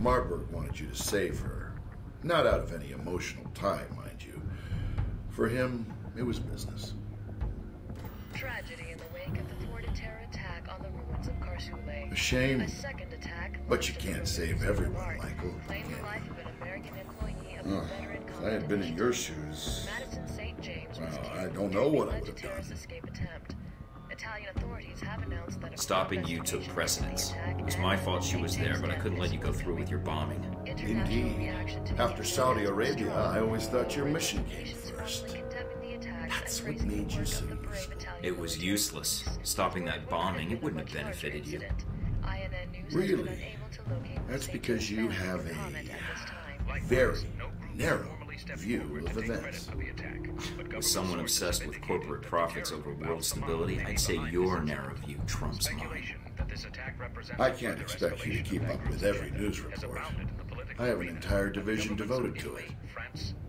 Marburg wanted you to save her. Not out of any emotional tie, mind you. For him, it was business. Tragedy in the wake of the thwarted terror attack on the ruins of Karsule. A shame. A second attack. But you can't save everyone, Michael. Claimed the life of an American employee of the veteran If I had been in your shoes, Madison St. James was well, I don't know what I would have terrorist done. escape attempt. Italian authorities have announced that Stopping you took precedence. It was my fault she was there, but I couldn't let you go through with your bombing. Indeed. After Saudi Arabia, I always thought your mission came first. That's what made you so useful. It was useless. Stopping that bombing, it wouldn't have benefited you. Really? That's because you have a very narrow view of events. With someone obsessed with corporate profits over world stability, I'd say your narrow view trumps mine. I can't expect you to keep up with every news report. I have an entire division devoted to it,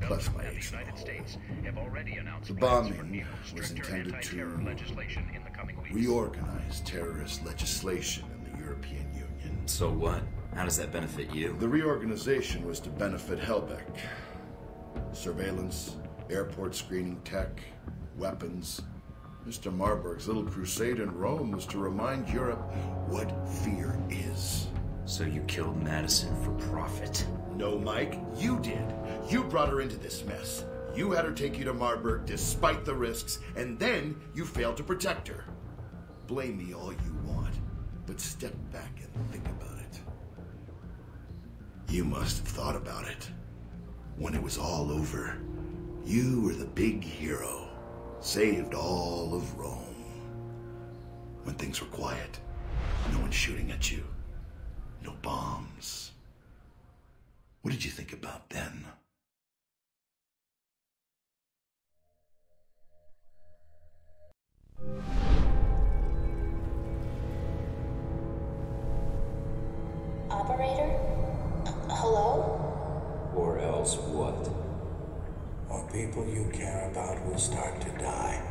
plus my arsenal. The bombing was intended to reorganize terrorist legislation in the European Union. So what? How does that benefit you? The reorganization was to benefit Helbeck. Surveillance, airport screening tech, weapons. Mr. Marburg's little crusade in Rome was to remind Europe what fear is. So you killed Madison for profit? No, Mike, you did. You brought her into this mess. You had her take you to Marburg despite the risks, and then you failed to protect her. Blame me all you want, but step back and think about it. You must have thought about it. When it was all over, you were the big hero. Saved all of Rome. When things were quiet, no one shooting at you. No bombs. What did you think about then? Operator? Hello? Or else what? Or people you care about will start to die.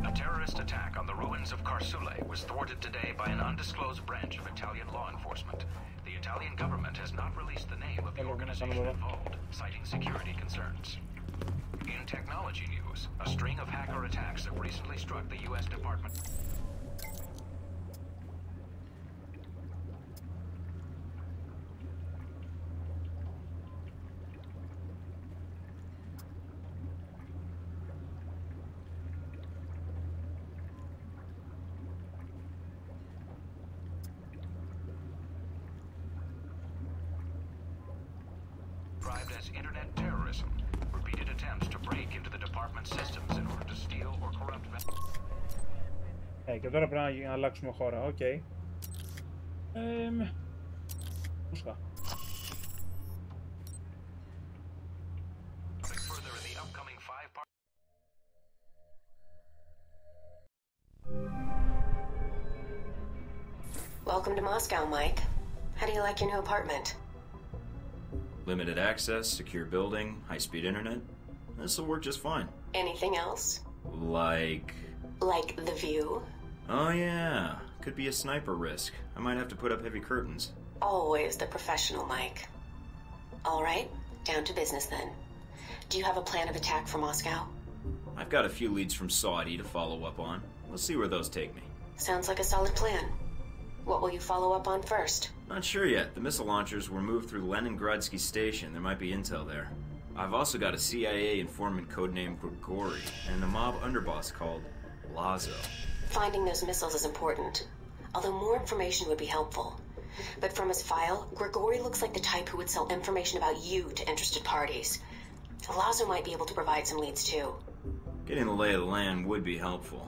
A terrorist attack on the ruins of Karsule was thwarted today by an undisclosed branch of Italian law enforcement. The Italian government has not released the name of the organization involved, citing security concerns. In technology news, a string of hacker attacks have recently struck the U.S. Department. Described as internet terrorism, repeated attempts to break into the department's systems in order to steal or corrupt. Και τώρα πρέπει να αλλάξουμε χώρα, οκ. Μουσικά. Welcome to Moscow, Mike. How do you like your new apartment? Limited access, secure building, high-speed internet. This'll work just fine. Anything else? Like the view? Oh yeah, could be a sniper risk. I might have to put up heavy curtains. Always the professional, Mike. All right, down to business then. Do you have a plan of attack for Moscow? I've got a few leads from Saudi to follow up on. We'll see where those take me. Sounds like a solid plan. What will you follow up on first? Not sure yet. The missile launchers were moved through Leningradsky Station. There might be intel there. I've also got a CIA informant codenamed Grigori, and a mob underboss called Lazo. Finding those missiles is important, although more information would be helpful. But from his file, Grigori looks like the type who would sell information about you to interested parties. Lazo might be able to provide some leads too. Getting the lay of the land would be helpful.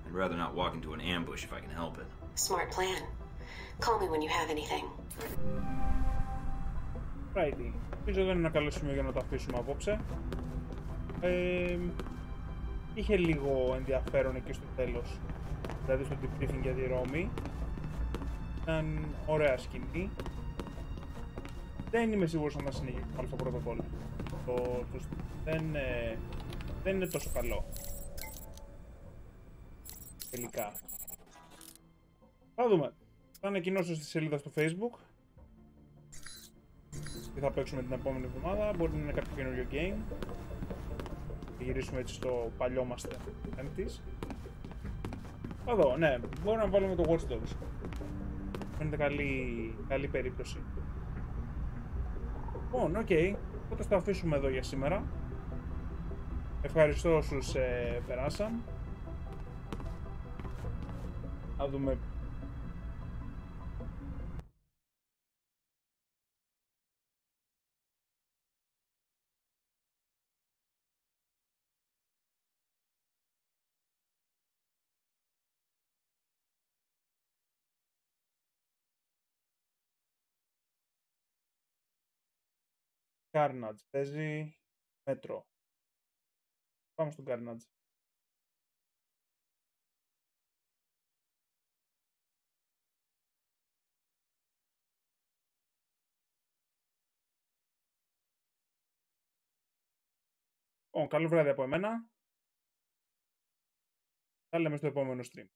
I'd rather not walk into an ambush if I can help it. Smart plan. Call me when you have anything. Righty. Νομίζω δεν είναι ένα καλό σημείο για να το αφήσουμε απόψε. Είχε λίγο ενδιαφέρον εκεί στο τέλος. Δηλαδή στο debriefing για τη Ρώμη. Ήταν ωραία σκηνή. Δεν είμαι σίγουρος αν θα συνεχίσει το Alpha Protocol. Δεν είναι τόσο καλό. Τελικά. Θα δούμε. Θα ανακοινώσω στη σελίδα στο Facebook τι θα παίξουμε την επόμενη εβδομάδα. Μπορεί να είναι κάποιο καινούριο game. Θα γυρίσουμε έτσι στο παλιό μας Empties. Θα δω, ναι, μπορούμε να βάλουμε το Watch Dogs. Φαίνεται καλή περίπτωση. Λοιπόν, οκ. Οπότε θα αφήσουμε εδώ για σήμερα. Ευχαριστώ όσους περάσαν. Θα δούμε Carnage. Παίζει Metro. Πάμε στον Carnage. Καλό βράδυ από εμένα. Θα λέμε στο επόμενο stream.